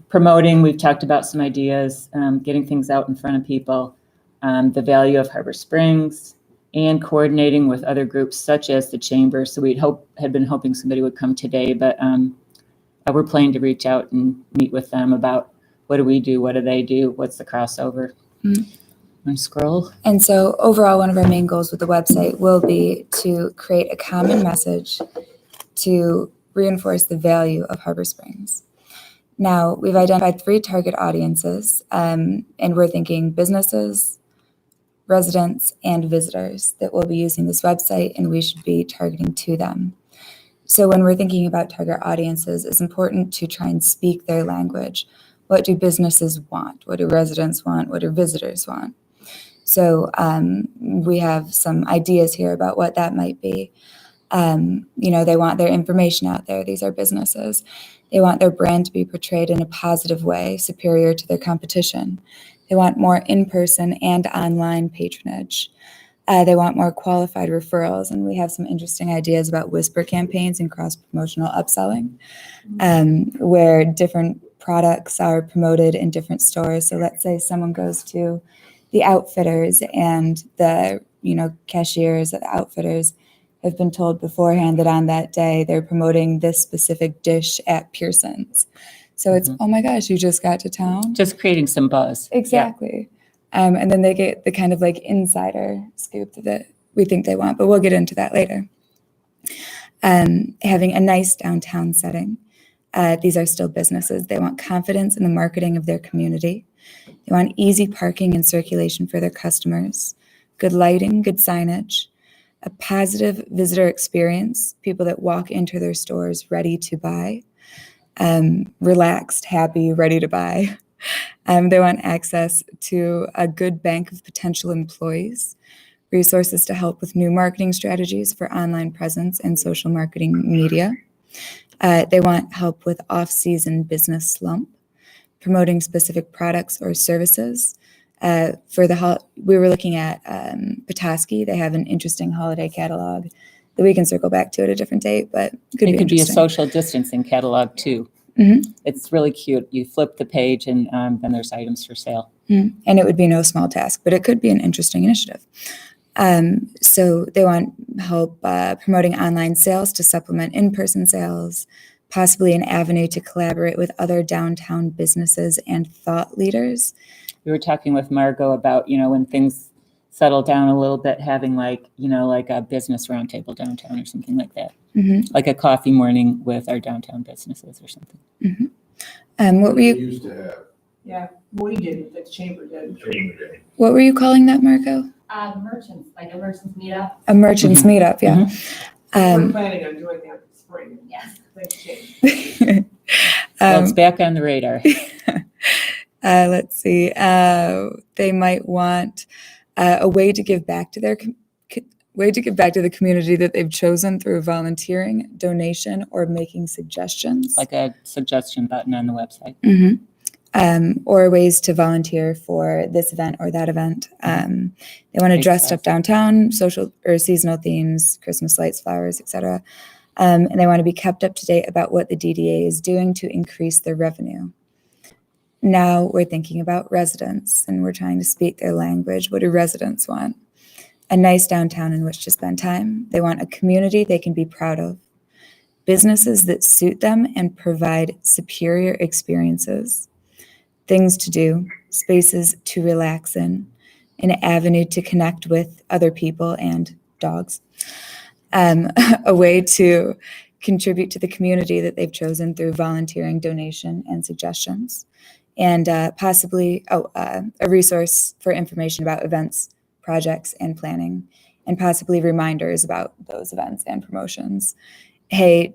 [SPEAKER 7] Promoting, we've talked about some ideas, getting things out in front of people, the value of Harbor Springs, and coordinating with other groups such as the Chamber. So had been hoping somebody would come today, but we're planning to reach out and meet with them about what do we do, what do they do, what's the crossover. And scroll.
[SPEAKER 12] And so overall, one of our main goals with the website will be to create a common message to reinforce the value of Harbor Springs. Now, we've identified 3 target audiences, and we're thinking businesses, residents, and visitors that will be using this website, and we should be targeting to them. So when we're thinking about target audiences, it's important to try and speak their language. What do businesses want? What do residents want? What do visitors want? So we have some ideas here about what that might be. They want their information out there. These are businesses. They want their brand to be portrayed in a positive way, superior to their competition. They want more in-person and online patronage. They want more qualified referrals, and we have some interesting ideas about whisper campaigns and cross-promotional upselling, where different products are promoted in different stores. So let's say someone goes to the Outfitters and the cashiers at the Outfitters have been told beforehand that on that day they're promoting this specific dish at Pearson's. So it's, oh my gosh, you just got to town?
[SPEAKER 7] Just creating some buzz.
[SPEAKER 12] Exactly. Yeah. And then they get the kind of like insider scoop that we think they want, but we'll get into that later. Having a nice downtown setting. These are still businesses. They want confidence in the marketing of their community. They want easy parking and circulation for their customers, good lighting, good signage, a positive visitor experience, people that walk into their stores ready to buy, relaxed, happy, ready to buy. They want access to a good bank of potential employees, resources to help with new marketing strategies for online presence and social marketing media. They want help with off-season business slump, promoting specific products or services. We were looking at Petoskey. They have an interesting holiday catalog that we can circle back to at a different date, but
[SPEAKER 7] It could be a social distancing catalog too.
[SPEAKER 12] Mm-hmm.
[SPEAKER 7] It's really cute. You flip the page and then there's items for sale.
[SPEAKER 12] Mm-hmm. And it would be no small task, but it could be an interesting initiative. So they want help promoting online sales to supplement in-person sales, possibly an avenue to collaborate with other downtown businesses and thought leaders.
[SPEAKER 7] We were talking with Margot about, when things settle down a little bit, having like a business roundtable downtown or something like that.
[SPEAKER 12] Mm-hmm.
[SPEAKER 7] Like a coffee morning with our downtown businesses or something.
[SPEAKER 12] Mm-hmm. What were you?
[SPEAKER 5] Used to have.
[SPEAKER 2] Yeah, we did, the Chamber did.
[SPEAKER 12] What were you calling that, Marco?
[SPEAKER 6] Merchants, like a merchants meetup.
[SPEAKER 12] A merchants meetup, yeah.
[SPEAKER 2] We're planning on doing that this spring.
[SPEAKER 6] Yes.
[SPEAKER 2] Things change.
[SPEAKER 7] Well, it's back on the radar.
[SPEAKER 12] Let's see. They might want a way to give back to the community that they've chosen through volunteering, donation, or making suggestions.
[SPEAKER 7] Like a suggestion button on the website.
[SPEAKER 12] Mm-hmm. Or ways to volunteer for this event or that event. They want to dress up downtown, social or seasonal themes, Christmas lights, flowers, etc. And they want to be kept up to date about what the DDA is doing to increase their revenue. Now we're thinking about residents and we're trying to speak their language. What do residents want? A nice downtown in which to spend time. They want a community they can be proud of. Businesses that suit them and provide superior experiences. Things to do, spaces to relax in, an avenue to connect with other people and dogs. a way to contribute to the community that they've chosen through volunteering, donation, and suggestions, and possibly a resource for information about events, projects, and planning, and possibly reminders about those events and promotions. Hey,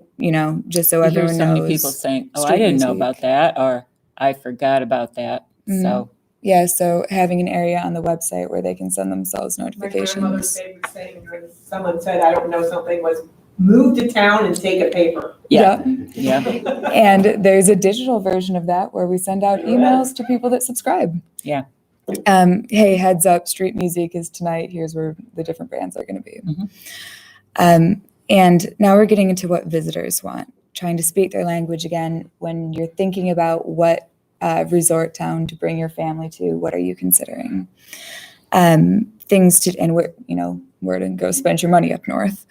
[SPEAKER 12] just so
[SPEAKER 13] You hear
[SPEAKER 12] everyone
[SPEAKER 13] so many
[SPEAKER 12] knows.
[SPEAKER 13] people saying, oh, I
[SPEAKER 12] street
[SPEAKER 13] didn't know
[SPEAKER 12] music.
[SPEAKER 13] about that, or I forgot about that. So
[SPEAKER 12] Yeah, so having an area on the website where they can send themselves
[SPEAKER 2] My grandmother's
[SPEAKER 12] notifications.
[SPEAKER 2] favorite saying when someone said, I don't know something, was move to town and take a paper.
[SPEAKER 13] yeah.
[SPEAKER 12] And there's a digital version of that where we send out emails to people that subscribe.
[SPEAKER 13] Yeah.
[SPEAKER 12] Hey, heads up, street music is tonight. Here's where the different bands are going to be. And now we're getting into what visitors want, trying to speak their language again. When you're thinking about what resort town to bring your family to, what are you considering? Things to, and where to go spend your money up north.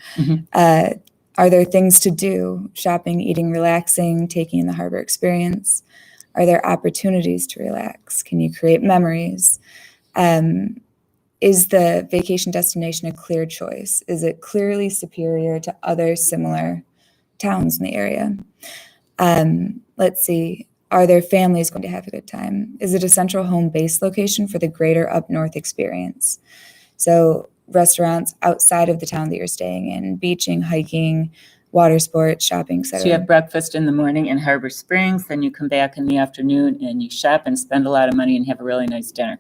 [SPEAKER 12] Are there things to do? Shopping, eating, relaxing, taking in the harbor experience? Are there opportunities to relax? Can you create memories? Is the vacation destination a clear choice? Is it clearly superior to other similar towns in the area? Let's see. Are their families going to have a good time? Is it a central home base location for the greater up north experience? So restaurants outside of the town that you're staying in, beaching, hiking, water sports, shopping, etc.
[SPEAKER 13] So you have breakfast in the morning in Harbor Springs, then you come back in the afternoon and you shop and spend a lot of money and have a really nice dinner.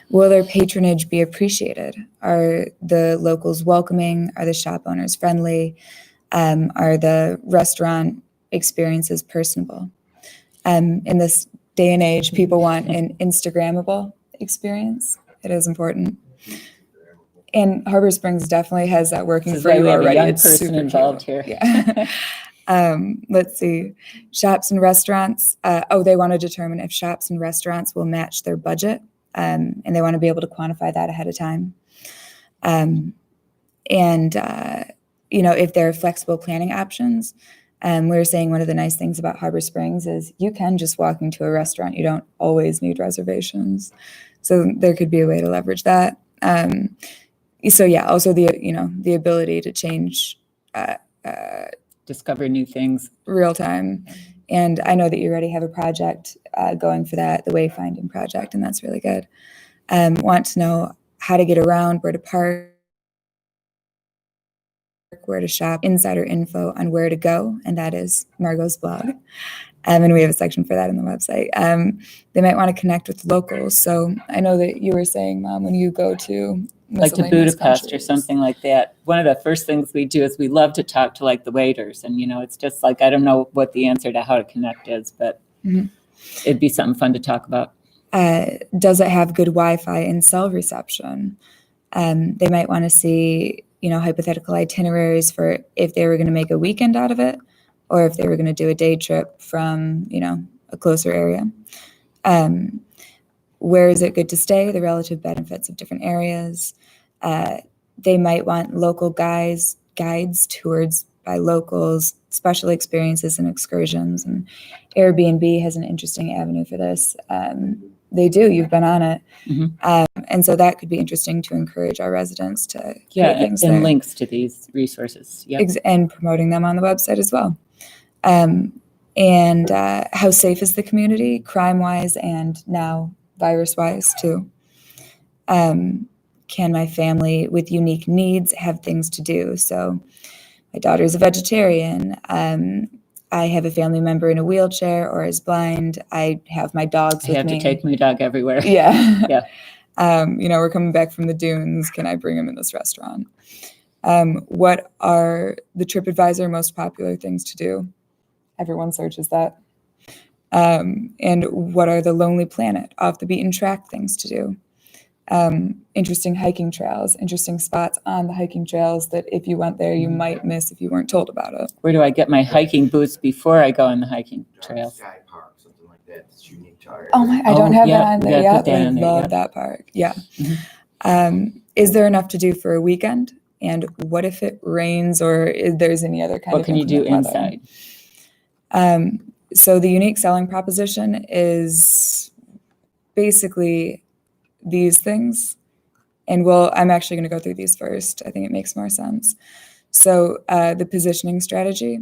[SPEAKER 12] Will their patronage be appreciated? Are the locals welcoming? Are the shop owners friendly? Are the restaurant experiences personable? In this day and age, people want an Instagrammable experience. It is important. And Harbor Springs definitely has that working
[SPEAKER 13] This is
[SPEAKER 12] for
[SPEAKER 13] why
[SPEAKER 12] you
[SPEAKER 13] we have a
[SPEAKER 12] already.
[SPEAKER 13] young
[SPEAKER 12] It's
[SPEAKER 13] person
[SPEAKER 12] super
[SPEAKER 13] involved
[SPEAKER 12] cute.
[SPEAKER 13] here.
[SPEAKER 12] Yeah. Let's see. Shops and restaurants. They want to determine if shops and restaurants will match their budget. And they want to be able to quantify that ahead of time. If there are flexible planning options. We were saying one of the nice things about Harbor Springs is you can just walk into a restaurant. You don't always need reservations. So there could be a way to leverage that. Also the ability to change
[SPEAKER 13] discover new things
[SPEAKER 12] real time. And I know that you already have a project going for that, the wayfinding project, and that's really good. Want to know how to get around, where to park, where to shop, insider info on where to go, and that is Margot's blog. And we have a section for that on the website. They might want to connect with locals. So I know that you were saying, Mom, when you go to
[SPEAKER 13] like to Budapest or something like that, one of the first things we do is we love to talk to like the waiters. And, it's just like, I don't know what the answer to how to connect is, but it'd be something fun to talk about.
[SPEAKER 12] Does it have good Wi-Fi and cell reception? They might want to see, hypothetical itineraries for if they were going to make a weekend out of it, or if they were going to do a day trip from, a closer area. Where is it good to stay? The relative benefits of different areas. They might want local guides, tours by locals, special experiences and excursions. And Airbnb has an interesting avenue for this. They do. You've been on it. And so that could be interesting to encourage our residents to create things
[SPEAKER 13] and
[SPEAKER 12] there.
[SPEAKER 13] links to these resources.
[SPEAKER 12] And promoting them on the website as well. How safe is the community, crime-wise and now virus-wise too? Can my family with unique needs have things to do? So my daughter's a vegetarian. I have a family member in a wheelchair or is blind. I have my dogs with me.
[SPEAKER 13] I have to take my dog everywhere.
[SPEAKER 12] Yeah.
[SPEAKER 13] Yeah.
[SPEAKER 12] We're coming back from the dunes. Can I bring him in this restaurant? What are the TripAdvisor most popular things to do? Everyone searches that. And what are the Lonely Planet, off the beaten track things to do? Interesting hiking trails, interesting spots on the hiking trails that if you went there, you might miss if you weren't told about it.
[SPEAKER 13] Where do I get my hiking boots before I go on the hiking trails?
[SPEAKER 4] Sky Park, something like that. It's unique to our area.
[SPEAKER 12] Oh my, I don't have
[SPEAKER 13] yeah,
[SPEAKER 12] that on there
[SPEAKER 13] yeah,
[SPEAKER 12] yet,
[SPEAKER 13] put
[SPEAKER 12] but
[SPEAKER 13] that
[SPEAKER 12] I
[SPEAKER 13] on there,
[SPEAKER 12] love
[SPEAKER 13] yeah.
[SPEAKER 12] that park. Yeah. Is there enough to do for a weekend? And what if it rains or if there's any other kind
[SPEAKER 13] What
[SPEAKER 12] of
[SPEAKER 13] can you do
[SPEAKER 12] inclement weather?
[SPEAKER 13] inside?
[SPEAKER 12] So the unique selling proposition is basically these things And I'm actually going to go through these first. I think it makes more sense. So the positioning strategy.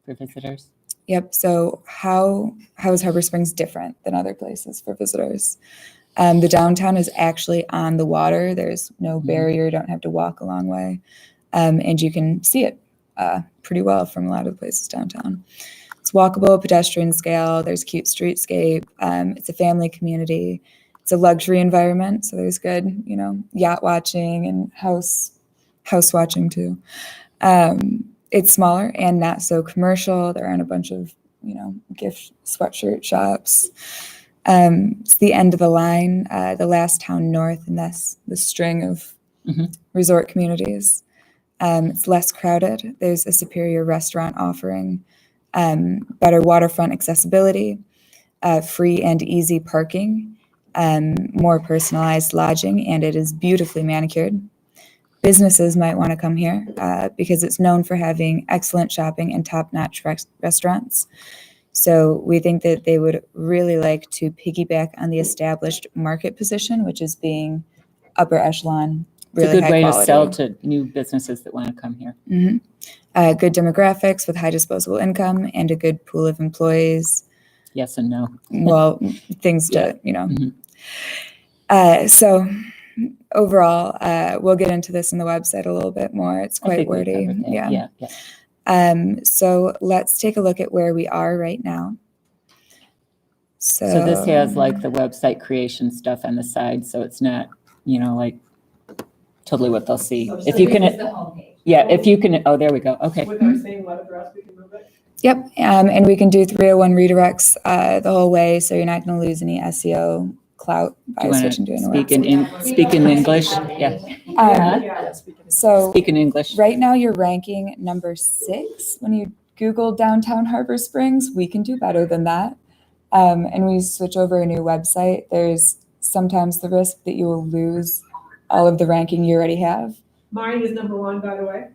[SPEAKER 13] For visitors.
[SPEAKER 12] Yep. So how is Harbor Springs different than other places for visitors? The downtown is actually on the water. There's no barrier. You don't have to walk a long way. And you can see it pretty well from a lot of the places downtown. It's walkable, pedestrian scale. There's cute streetscape. It's a family community. It's a luxury environment. So there's good, yacht watching and house watching too. It's smaller and not so commercial. There aren't a bunch of, gift sweatshirt shops. It's the end of the line, the last town north, and that's the string of resort communities. It's less crowded. There's a superior restaurant offering, better waterfront accessibility, free and easy parking, more personalized lodging, and it is beautifully manicured. Businesses might want to come here because it's known for having excellent shopping and top-notch restaurants. So we think that they would really like to piggyback on the established market position, which is being upper echelon, really
[SPEAKER 13] It's a good
[SPEAKER 12] high
[SPEAKER 13] way
[SPEAKER 12] quality.
[SPEAKER 13] to sell to new businesses that want to come here.
[SPEAKER 12] Good demographics with high disposable income and a good pool of employees.
[SPEAKER 13] Yes and no.
[SPEAKER 12] Well, things to, So overall, we'll get into this in the website a little bit more. It's
[SPEAKER 13] I
[SPEAKER 12] quite
[SPEAKER 13] think we
[SPEAKER 12] wordy.
[SPEAKER 13] covered that.
[SPEAKER 12] Yeah.
[SPEAKER 13] Yeah.
[SPEAKER 12] So let's take a look at where we are right now. So
[SPEAKER 13] this has like the website creation stuff on the side, so it's not, like totally what they'll see. If you
[SPEAKER 6] This is
[SPEAKER 13] can,
[SPEAKER 6] the homepage.
[SPEAKER 13] if you can, oh, there we go. Okay.
[SPEAKER 2] With our same web address, we can move it.
[SPEAKER 12] Yep, and we can do 301 redirects the whole way, so you're not going to lose any SEO clout
[SPEAKER 13] Do
[SPEAKER 12] by
[SPEAKER 13] you want
[SPEAKER 12] switching to a
[SPEAKER 13] to
[SPEAKER 12] new
[SPEAKER 13] speak in English? Yeah.
[SPEAKER 12] So
[SPEAKER 13] Speak in English.
[SPEAKER 12] right now you're ranking number 6 when you Google downtown Harbor Springs. We can do better than that. And we switch over a new website. There's sometimes the risk that you will lose all of the ranking you already have.
[SPEAKER 2] Mine is number 1, by the way.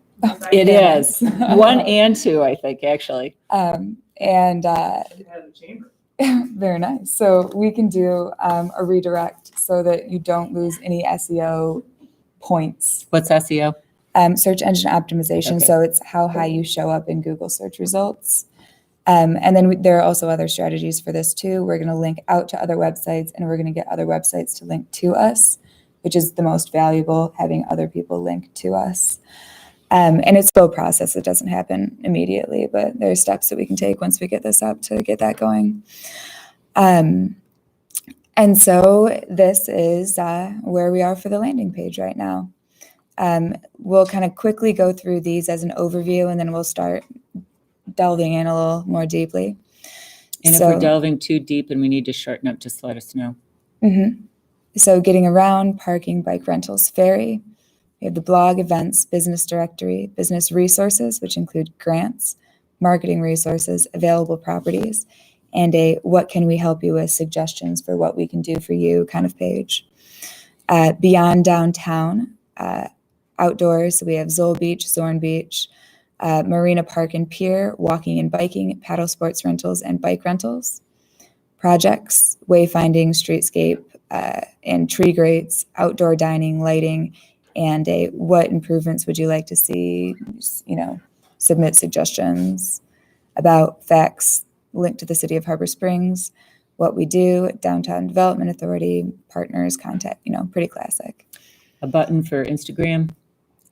[SPEAKER 13] It is 1 and 2, I think, actually.
[SPEAKER 12] And
[SPEAKER 2] It has a chamber.
[SPEAKER 12] very nice. So we can do a redirect so that you don't lose any SEO points.
[SPEAKER 13] What's SEO?
[SPEAKER 12] Search engine optimization.
[SPEAKER 13] Okay.
[SPEAKER 12] So it's how high you show up in Google search results. And then there are also other strategies for this too. We're going to link out to other websites, and we're going to get other websites to link to us, which is the most valuable, having other people link to us. And it's a slow process. It doesn't happen immediately, but there are steps that we can take once we get this up to get that going. And so this is where we are for the landing page right now. We'll kind of quickly go through these as an overview, and then we'll start delving in a little more deeply.
[SPEAKER 13] And if we're delving too deep and we need to shorten up, just let us know.
[SPEAKER 12] So getting around, parking, bike rentals, ferry. We have the blog, events, business directory, business resources, which include grants, marketing resources, available properties, and a what can we help you with suggestions for what we can do for you kind of page. Beyond downtown, outdoors, so we have Zoll Beach, Zorn Beach, Marina Park and Pier, walking and biking, paddle sports rentals, and bike rentals. Projects, wayfinding, streetscape, and tree grates, outdoor dining, lighting, and a what improvements would you like to see, submit suggestions about, facts, link to the City of Harbor Springs, what we do, Downtown Development Authority, partners, contact, pretty classic.
[SPEAKER 13] A button for Instagram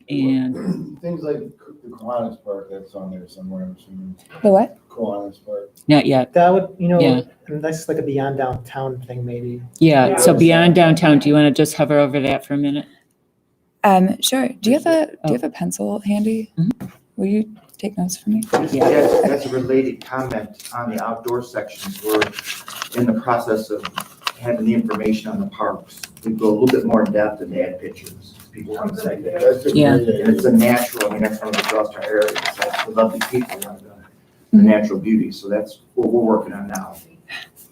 [SPEAKER 13] and
[SPEAKER 8] Things like the Kiwanis Park, that's on there somewhere, I'm assuming.
[SPEAKER 12] The what?
[SPEAKER 8] Kiwanis Park.
[SPEAKER 13] not yet.
[SPEAKER 3] That would,
[SPEAKER 13] Yeah.
[SPEAKER 3] that's like a beyond downtown thing maybe.
[SPEAKER 13] Yeah.
[SPEAKER 2] Yeah.
[SPEAKER 13] So beyond downtown, do you want to just hover over that for a minute?
[SPEAKER 12] Sure. Do you have a pencil handy? Will you take notes for me?
[SPEAKER 13] Yeah.
[SPEAKER 4] That's a related comment on the outdoor sections. We're in the process of having the information on the parks. We go a little bit more in depth and add pictures. People want to say that.
[SPEAKER 8] That's a
[SPEAKER 13] Yeah.
[SPEAKER 8] great
[SPEAKER 4] And it's a natural, that's one of the draws to our area. That's the lovely people, the natural beauty. So that's what we're working on now.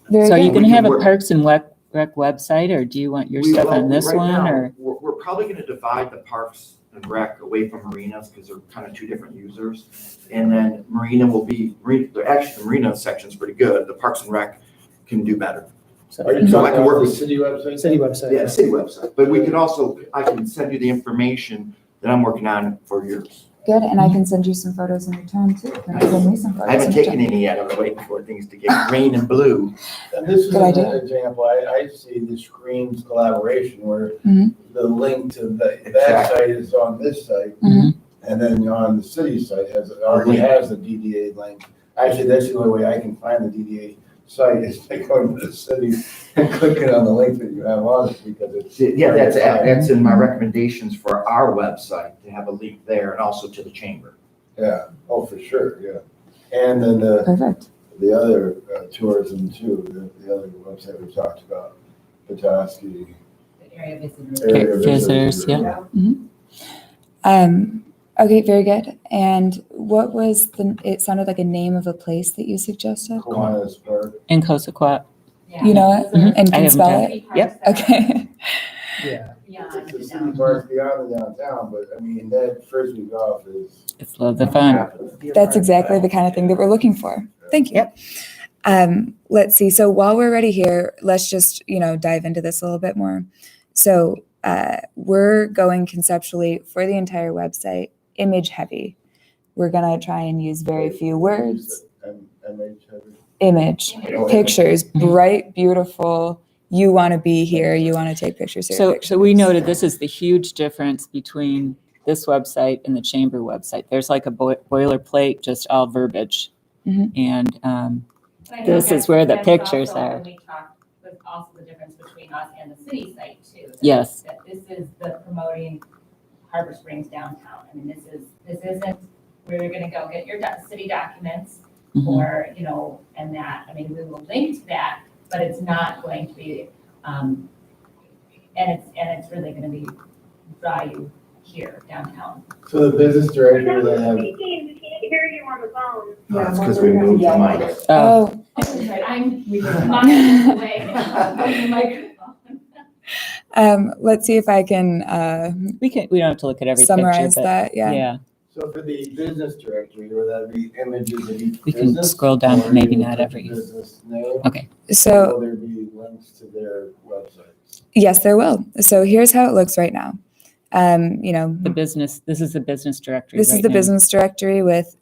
[SPEAKER 12] Very
[SPEAKER 13] So are you
[SPEAKER 12] good.
[SPEAKER 13] going to
[SPEAKER 4] We
[SPEAKER 13] have
[SPEAKER 4] can
[SPEAKER 13] a
[SPEAKER 4] work-
[SPEAKER 13] Parks and Rec website, or do you want your stuff on this
[SPEAKER 4] Right
[SPEAKER 13] one,
[SPEAKER 4] now,
[SPEAKER 13] or?
[SPEAKER 4] We're probably gonna divide the parks and rec away from marinas, because they're kind of two different users. And then marina will be, actually the marina section's pretty good, the parks and rec can do better.
[SPEAKER 3] So,
[SPEAKER 8] Are you
[SPEAKER 4] So I
[SPEAKER 8] talking
[SPEAKER 4] can work
[SPEAKER 8] about the
[SPEAKER 4] with-
[SPEAKER 8] city website?
[SPEAKER 3] city website.
[SPEAKER 4] Yeah, city website, but we could also, I can send you the information that I'm working on for yours.
[SPEAKER 12] Good, and I can send you some photos in return too. You can send me some photos
[SPEAKER 4] I haven't
[SPEAKER 12] in
[SPEAKER 4] taken
[SPEAKER 12] return.
[SPEAKER 4] any yet, I'm waiting for things to get green and blue.
[SPEAKER 8] And this is
[SPEAKER 12] Good
[SPEAKER 8] an
[SPEAKER 12] idea.
[SPEAKER 8] example, I see the screens collaboration where
[SPEAKER 12] Mhm.
[SPEAKER 8] the link to that
[SPEAKER 4] Exactly.
[SPEAKER 8] site is on this site.
[SPEAKER 12] Mhm.
[SPEAKER 8] And then on the city site already has the DDA link. Actually, that's the only way I can find the DDA site is by going to the city and clicking on the link that you have on it because it's.
[SPEAKER 4] Yeah, that's in my recommendations for our website, to have a link there and also to the chamber.
[SPEAKER 8] Yeah, oh, for sure, yeah. And then
[SPEAKER 12] Perfect.
[SPEAKER 8] the other tourism too, the other website we talked about, Petoskey.
[SPEAKER 6] The area visitors.
[SPEAKER 8] Area
[SPEAKER 13] Visitors, yeah.
[SPEAKER 12] Okay, very good. And what was it sounded like a name of a place that you suggested?
[SPEAKER 8] Kiwanis Park.
[SPEAKER 13] In Cosequat.
[SPEAKER 12] You know it
[SPEAKER 13] Mhm.
[SPEAKER 12] and
[SPEAKER 13] I
[SPEAKER 12] can
[SPEAKER 13] haven't
[SPEAKER 12] spell
[SPEAKER 13] tried.
[SPEAKER 12] it?
[SPEAKER 13] Yep.
[SPEAKER 12] Okay.
[SPEAKER 3] Yeah.
[SPEAKER 8] It's the city park beyond the downtown, but I mean, that first week off is.
[SPEAKER 13] It's loads of fun.
[SPEAKER 12] That's exactly the kind of thing that we're looking for. Thank you. Let's see. So while we're ready here, let's just, dive into this a little bit more. So we're going conceptually for the entire website, image heavy. We're going to try and use very few words. Image, pictures, bright, beautiful. You want to be here. You want to take pictures.
[SPEAKER 13] So we noted this is the huge difference between this website and the chamber website. There's like a boilerplate, just all verbiage.
[SPEAKER 12] Mhm.
[SPEAKER 13] And
[SPEAKER 6] And I think
[SPEAKER 13] this is where the
[SPEAKER 6] that's
[SPEAKER 13] pictures
[SPEAKER 6] also
[SPEAKER 13] are.
[SPEAKER 6] when we talked, was also the difference between us and the city site too.
[SPEAKER 13] Yes.
[SPEAKER 6] That this is the promoting Harbor Springs downtown. I mean, this isn't where you're gonna go get your city documents
[SPEAKER 13] Mhm.
[SPEAKER 6] or, and that, I mean, we will link to that, but it's not going to be, and it's really gonna be draw you here downtown.
[SPEAKER 8] So the business director that have.
[SPEAKER 11] We can't hear you on the phone.
[SPEAKER 4] That's because we moved the mic.
[SPEAKER 13] Oh,
[SPEAKER 6] I'm sorry, I'm monitoring away the microphone.
[SPEAKER 12] Let's see if I can
[SPEAKER 13] we don't have to look at every
[SPEAKER 12] summarize
[SPEAKER 13] picture, but
[SPEAKER 12] that. Yeah.
[SPEAKER 13] yeah.
[SPEAKER 8] So for the business directory, will that be images of each
[SPEAKER 13] We can
[SPEAKER 8] business?
[SPEAKER 13] scroll down,
[SPEAKER 8] or
[SPEAKER 13] maybe
[SPEAKER 8] you
[SPEAKER 13] not
[SPEAKER 8] put
[SPEAKER 13] every-
[SPEAKER 8] the Business name?
[SPEAKER 13] Okay.
[SPEAKER 12] So
[SPEAKER 8] Will there be links to their websites?
[SPEAKER 12] yes, there will. So here's how it looks right now.
[SPEAKER 13] The business, this is the business directory.
[SPEAKER 12] This is
[SPEAKER 13] right
[SPEAKER 12] the
[SPEAKER 13] now.
[SPEAKER 12] business directory with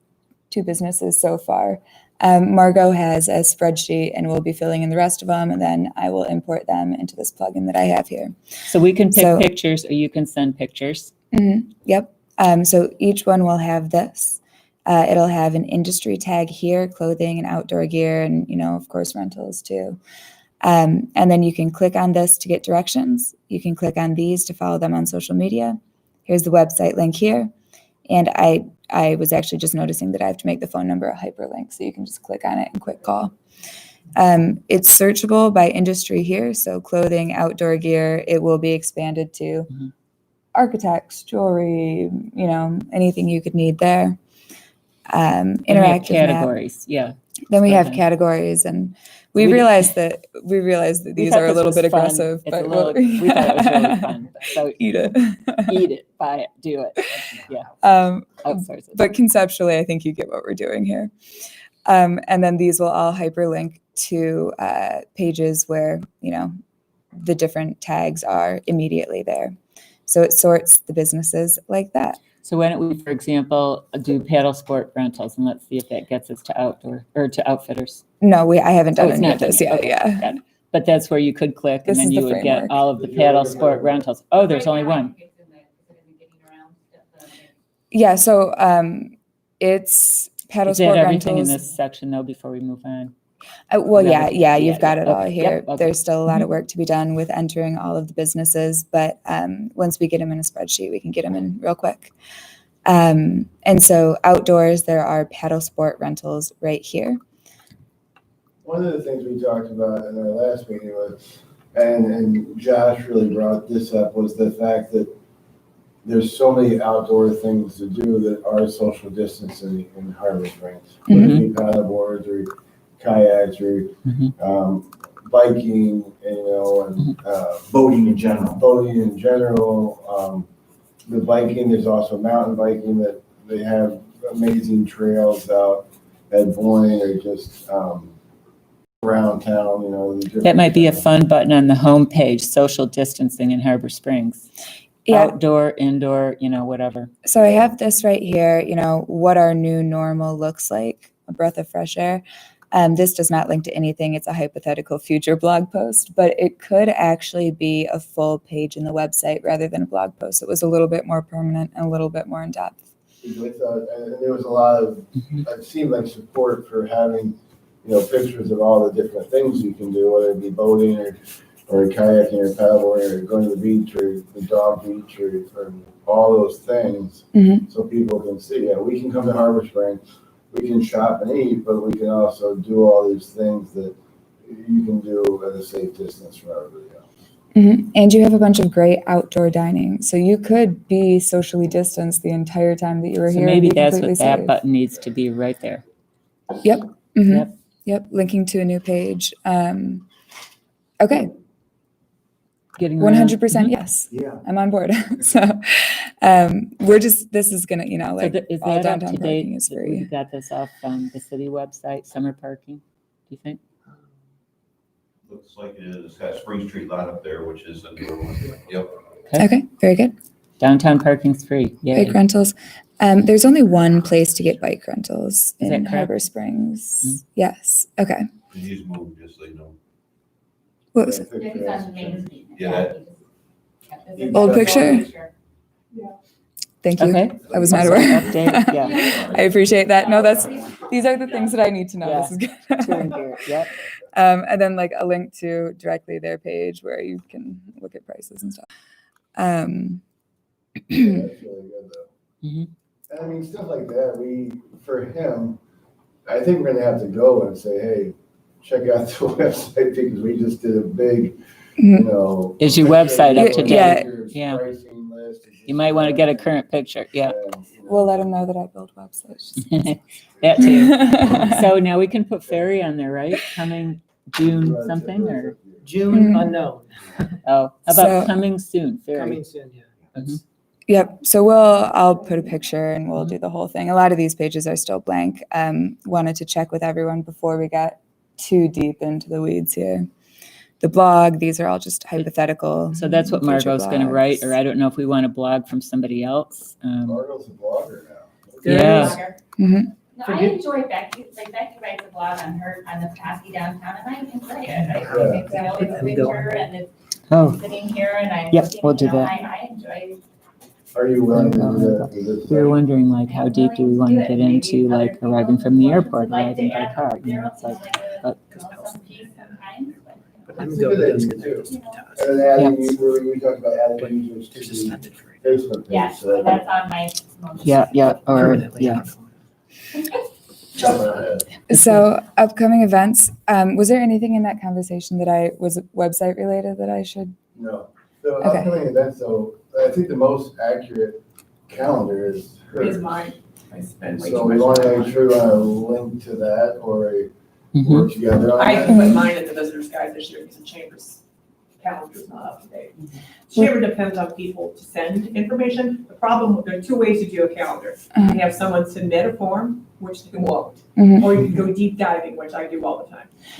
[SPEAKER 12] 2 businesses so far. Margot has a spreadsheet and we'll be filling in the rest of them, and then I will import them into this plugin that I have here.
[SPEAKER 13] So we can pick
[SPEAKER 12] So-
[SPEAKER 13] pictures or you can send pictures.
[SPEAKER 12] Yep. So each one will have this. It'll have an industry tag here, clothing and outdoor gear, and of course rentals too. And then you can click on this to get directions. You can click on these to follow them on social media. Here's the website link here. And I was actually just noticing that I have to make the phone number a hyperlink, so you can just click on it and quick call. It's searchable by industry here, so clothing, outdoor gear. It will be expanded to
[SPEAKER 13] Mhm.
[SPEAKER 12] architects, jewelry, anything you could need there.
[SPEAKER 13] And we have
[SPEAKER 12] Interactive map.
[SPEAKER 13] categories, yeah.
[SPEAKER 12] Then we have
[SPEAKER 13] Okay.
[SPEAKER 12] categories, and we
[SPEAKER 13] We-
[SPEAKER 12] realized that these
[SPEAKER 13] thought
[SPEAKER 12] are a
[SPEAKER 13] this
[SPEAKER 12] little
[SPEAKER 13] was
[SPEAKER 12] bit
[SPEAKER 13] fun.
[SPEAKER 12] aggressive,
[SPEAKER 13] It's
[SPEAKER 12] but
[SPEAKER 13] a little, we thought it was really fun. So
[SPEAKER 12] eat it.
[SPEAKER 13] eat it, buy it, do it. Yeah, outsource it.
[SPEAKER 12] But conceptually, I think you get what we're doing here. And then these will all hyperlink to pages where, the different tags are immediately there. So it sorts the businesses like that.
[SPEAKER 13] So why don't we, for example, do paddle sport rentals, and let's see if that gets us to outdoor or to outfitters.
[SPEAKER 12] No, I haven't
[SPEAKER 13] Oh,
[SPEAKER 12] done
[SPEAKER 13] it's
[SPEAKER 12] any
[SPEAKER 13] not
[SPEAKER 12] of this
[SPEAKER 13] done
[SPEAKER 12] yet.
[SPEAKER 13] Okay,
[SPEAKER 12] Yeah.
[SPEAKER 13] got it. But that's where you could click, and
[SPEAKER 12] This
[SPEAKER 13] then
[SPEAKER 12] is
[SPEAKER 13] you
[SPEAKER 12] the
[SPEAKER 13] would get
[SPEAKER 12] framework.
[SPEAKER 13] all of the paddle sport rentals. Oh, there's only one.
[SPEAKER 12] Yeah. So it's paddle
[SPEAKER 13] Is that
[SPEAKER 12] sport
[SPEAKER 13] everything in
[SPEAKER 12] rentals.
[SPEAKER 13] this section though, before we move on?
[SPEAKER 12] Well,
[SPEAKER 13] Is
[SPEAKER 12] yeah,
[SPEAKER 13] everything?
[SPEAKER 12] yeah, you've got it all
[SPEAKER 13] okay,
[SPEAKER 12] here.
[SPEAKER 13] yep, okay.
[SPEAKER 12] There's still a lot of work to be done with entering all of the businesses, but once we get them in a spreadsheet, we can get them in real quick. And so outdoors, there are paddle sport rentals right here.
[SPEAKER 8] One of the things we talked about in our last meeting was, and Josh really brought this up, was the fact that there's so many outdoor things to do that are social distancing in Harbor Springs. Whether it be paddle boards or kayaks or biking, and
[SPEAKER 4] Boating in general.
[SPEAKER 8] boating in general. The biking, there's also mountain biking that they have amazing trails out at Boyne or just around town, you know.
[SPEAKER 13] That might be a fun button on the homepage, social distancing in Harbor Springs.
[SPEAKER 12] Yeah.
[SPEAKER 13] Outdoor, indoor, whatever.
[SPEAKER 12] So I have this right here, what our new normal looks like, a breath of fresh air. This does not link to anything. It's a hypothetical future blog post, but it could actually be a full page in the website rather than a blog post. It was a little bit more permanent and a little bit more in depth.
[SPEAKER 8] With, and there was a lot of, it seemed like support for having, pictures of all the different things you can do, whether it be boating or kayaking or paddling or going to the beach or the dog beach or all those things.
[SPEAKER 12] Mhm.
[SPEAKER 8] So people can see, we can come to Harbor Spring, we can shop and eat, but we can also do all these things that you can do at a safe distance from everybody else.
[SPEAKER 12] Mhm. And you have a bunch of great outdoor dining. So you could be socially distanced the entire time that you were
[SPEAKER 13] So
[SPEAKER 12] here.
[SPEAKER 13] maybe
[SPEAKER 12] and be
[SPEAKER 13] that's
[SPEAKER 12] completely
[SPEAKER 13] what that
[SPEAKER 12] safe.
[SPEAKER 13] button needs to be right there.
[SPEAKER 12] Yep. Mhm.
[SPEAKER 13] Yep.
[SPEAKER 12] Yep. Linking to a new page. Okay.
[SPEAKER 13] Getting
[SPEAKER 12] 100%
[SPEAKER 13] around.
[SPEAKER 12] yes.
[SPEAKER 4] Yeah.
[SPEAKER 12] I'm on board. So this is gonna, like
[SPEAKER 13] Is
[SPEAKER 12] all
[SPEAKER 13] that up
[SPEAKER 12] downtown
[SPEAKER 13] to date?
[SPEAKER 12] parking is
[SPEAKER 13] We
[SPEAKER 12] free.
[SPEAKER 13] got this off the city website, summer parking, do you think?
[SPEAKER 5] Looks like it is. It's got Spring Street line up there, which is a newer one. Yep.
[SPEAKER 12] Okay, very good.
[SPEAKER 13] Downtown parking's free, yay.
[SPEAKER 12] Bike rentals. There's only one place to get bike rentals
[SPEAKER 13] Is that
[SPEAKER 12] in
[SPEAKER 13] correct?
[SPEAKER 12] Harbor Springs. Yes. Okay.
[SPEAKER 5] He's moved, just so you know.
[SPEAKER 12] What was it?
[SPEAKER 6] It's on the main street.
[SPEAKER 5] Yeah,
[SPEAKER 12] Old picture? Thank you.
[SPEAKER 13] Okay.
[SPEAKER 12] I was not
[SPEAKER 13] So
[SPEAKER 12] aware.
[SPEAKER 13] update, yeah.
[SPEAKER 12] I appreciate that. No, these are the things that I need to know.
[SPEAKER 13] Yeah.
[SPEAKER 12] This is
[SPEAKER 13] Touring
[SPEAKER 12] good.
[SPEAKER 13] gear, yep.
[SPEAKER 12] And then like a link to directly their page where you can look at prices and stuff.
[SPEAKER 8] That's really good though.
[SPEAKER 13] Mhm.
[SPEAKER 8] And I mean, stuff like that, for him, I think we're gonna have to go and say, hey, check out the website because we just did a big,
[SPEAKER 13] Is your website up to
[SPEAKER 12] date?
[SPEAKER 13] Yeah.
[SPEAKER 8] Pricing list.
[SPEAKER 13] You might want to get a current picture, yeah.
[SPEAKER 12] We'll let them know that I build websites.
[SPEAKER 13] That too. So now we can put ferry on there, right? Coming June something or,
[SPEAKER 3] June unknown,
[SPEAKER 13] how about
[SPEAKER 12] So-
[SPEAKER 13] coming soon, ferry?
[SPEAKER 3] coming soon, yeah. That's-
[SPEAKER 12] Yep. So I'll put a picture and we'll do the whole thing. A lot of these pages are still blank. Wanted to check with everyone before we got too deep into the weeds here. The blog, these are all just hypothetical.
[SPEAKER 13] So that's what
[SPEAKER 12] future
[SPEAKER 13] Margot's gonna write, or
[SPEAKER 12] blogs.
[SPEAKER 13] I don't know if we want a blog from somebody else.
[SPEAKER 8] Margot's a blogger now.
[SPEAKER 13] Yeah.
[SPEAKER 12] Mhm.
[SPEAKER 6] No, I enjoy Becky, Becky writes a blog on the Petoskey downtown, and I enjoy it. I think, it's winter and it's
[SPEAKER 13] Oh,
[SPEAKER 6] sitting here and I'm
[SPEAKER 13] Yep,
[SPEAKER 6] looking,
[SPEAKER 13] we'll do that.
[SPEAKER 6] I enjoy.
[SPEAKER 8] Are you willing to do that for this?
[SPEAKER 13] we were wondering like, how deep do we want to get into like arriving from the airport, arriving by car? It's like, but-
[SPEAKER 6] Some piece sometimes, but.
[SPEAKER 3] I'm
[SPEAKER 8] It's a good
[SPEAKER 3] going
[SPEAKER 8] idea,
[SPEAKER 3] to
[SPEAKER 8] too. And then adding, we talked about adding
[SPEAKER 3] But
[SPEAKER 8] users
[SPEAKER 3] They're
[SPEAKER 8] to the
[SPEAKER 3] suspended for
[SPEAKER 8] Facebook page.
[SPEAKER 6] Yeah,
[SPEAKER 8] so that-
[SPEAKER 6] that's on my motion.
[SPEAKER 13] Yeah, or,
[SPEAKER 3] permanently.
[SPEAKER 13] yeah.
[SPEAKER 8] Jumping ahead.
[SPEAKER 12] So upcoming events, was there anything in that conversation that was website related that I should?
[SPEAKER 8] No. So
[SPEAKER 12] Okay.
[SPEAKER 8] upcoming events, though, I think the most accurate calendar is hers.
[SPEAKER 2] Is mine. I spend way
[SPEAKER 8] So
[SPEAKER 2] too
[SPEAKER 8] we
[SPEAKER 2] much
[SPEAKER 8] want to
[SPEAKER 2] time.
[SPEAKER 8] make sure we want to link to that or
[SPEAKER 13] Mhm.
[SPEAKER 8] work together on
[SPEAKER 2] I
[SPEAKER 8] that.
[SPEAKER 2] can put mine in the visitors guide this year because the chamber's calendar's not up to date. Chamber depends on people to send information. The problem, there are two ways to do a calendar. You can have someone submit a form, which they won't,
[SPEAKER 12] Mhm.
[SPEAKER 2] or you can go deep diving, which I do all the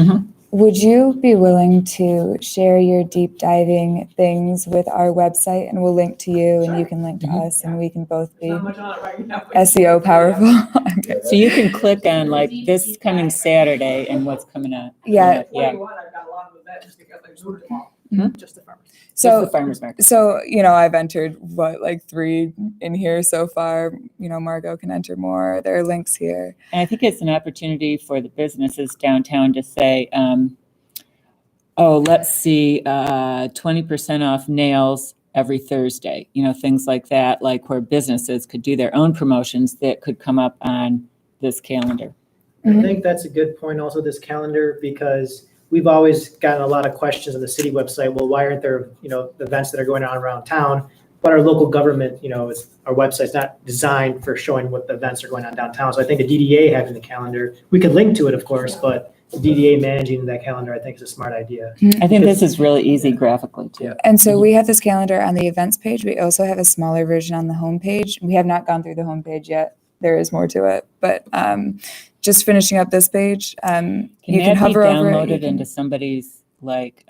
[SPEAKER 2] time.
[SPEAKER 12] Would you be willing to share your deep diving things with our website and we'll link to you and you can link to
[SPEAKER 13] Mhm.
[SPEAKER 12] us and we can both
[SPEAKER 2] There's
[SPEAKER 12] be
[SPEAKER 2] not much on it right now.
[SPEAKER 12] SEO powerful? Okay.
[SPEAKER 13] So you can click on like this coming Saturday and what's coming up.
[SPEAKER 12] Yeah.
[SPEAKER 13] Yeah.
[SPEAKER 2] 21, I've got a lot of events because I moved them all.
[SPEAKER 13] Mhm.
[SPEAKER 2] Just the farmers.
[SPEAKER 13] Just the
[SPEAKER 12] So,
[SPEAKER 13] farmer's market.
[SPEAKER 12] I've entered like 3 in here so far. Margot can enter more. There are links here.
[SPEAKER 13] And I think it's an opportunity for the businesses downtown to say, let's see, 20% off nails every Thursday, things like that, like where businesses could do their own promotions that could come up on this calendar.
[SPEAKER 3] I think that's a good point also, this calendar, because we've always gotten a lot of questions on the city website. Well, why aren't there, events that are going on around town? But our local government, our website's not designed for showing what the events are going on downtown. So I think the DDA having the calendar, we could link to it, of course, but the DDA managing that calendar, I think is a smart idea.
[SPEAKER 13] I think this is really easy graphically too.
[SPEAKER 3] Yeah.
[SPEAKER 12] And so we have this calendar on the events page. We also have a smaller version on the homepage. We have not gone through the homepage yet. There is more to it, but just finishing up this page, you
[SPEAKER 13] Can
[SPEAKER 12] can
[SPEAKER 13] that be
[SPEAKER 12] hover over it. you
[SPEAKER 13] downloaded
[SPEAKER 12] can-
[SPEAKER 13] into somebody's like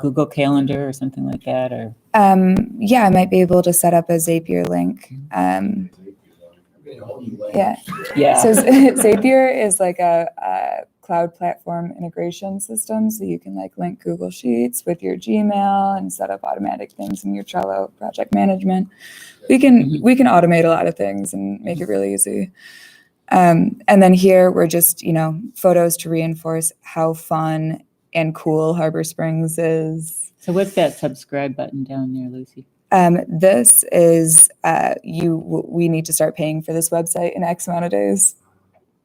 [SPEAKER 13] Google Calendar or something like that, or?
[SPEAKER 12] Yeah, I might be able to set up a Zapier link. Yeah.
[SPEAKER 13] Yeah.
[SPEAKER 12] So Zapier is like a cloud platform integration system. So you can like link Google Sheets with your Gmail and set up automatic things in your Trello project management. We can automate a lot of things and make it really easy. And then here we're just, photos to reinforce how fun and cool Harbor Springs is.
[SPEAKER 13] So what's that subscribe button down there, Lucy?
[SPEAKER 12] This is we need to start paying for this website in X amount of days.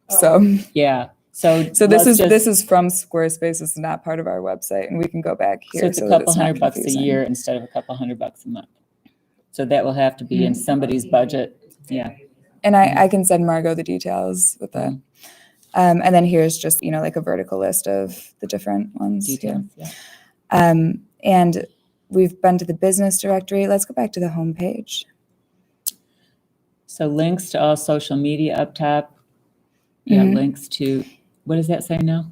[SPEAKER 12] So
[SPEAKER 13] Yeah. So
[SPEAKER 12] this is from Squarespace. This is not part of our website, and we can go back here.
[SPEAKER 13] So it's a
[SPEAKER 12] that
[SPEAKER 13] couple
[SPEAKER 12] not
[SPEAKER 13] $100 a
[SPEAKER 12] confusing.
[SPEAKER 13] year instead of a couple $100 a month. So that will have to be in somebody's budget. Yeah.
[SPEAKER 12] And I can send Margot the details with that. And then here's just like a vertical list of the different ones.
[SPEAKER 13] Details.
[SPEAKER 12] Here.
[SPEAKER 13] Yeah.
[SPEAKER 12] And we've been to the business directory. Let's go back to the home page.
[SPEAKER 13] So links to all social media up top. Yeah, links to, what does that say now?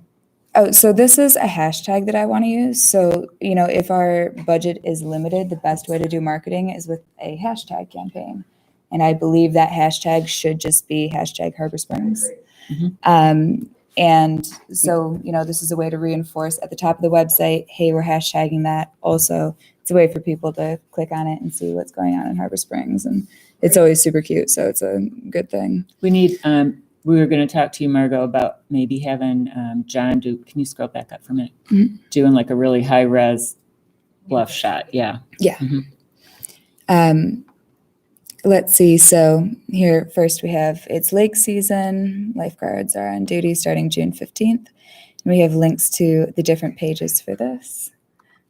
[SPEAKER 12] Oh, so this is a hashtag that I want to use. So, if our budget is limited, the best way to do marketing is with a hashtag campaign. And I believe that hashtag should just be hashtag Harbor Springs. And so, this is a way to reinforce at the top of the website, hey, we're hashtagging that. Also, it's a way for people to click on it and see what's going on in Harbor Springs. And it's always super cute. So it's a good thing.
[SPEAKER 13] We need, we were going to talk to you, Margot, about maybe having John do, can you scroll back up for a minute? Doing like a really high res bluff shot. Yeah.
[SPEAKER 12] Yeah. Let's see. So here first we have it's lake season. Lifeguards are on duty starting June 15th. And we have links to the different pages for this.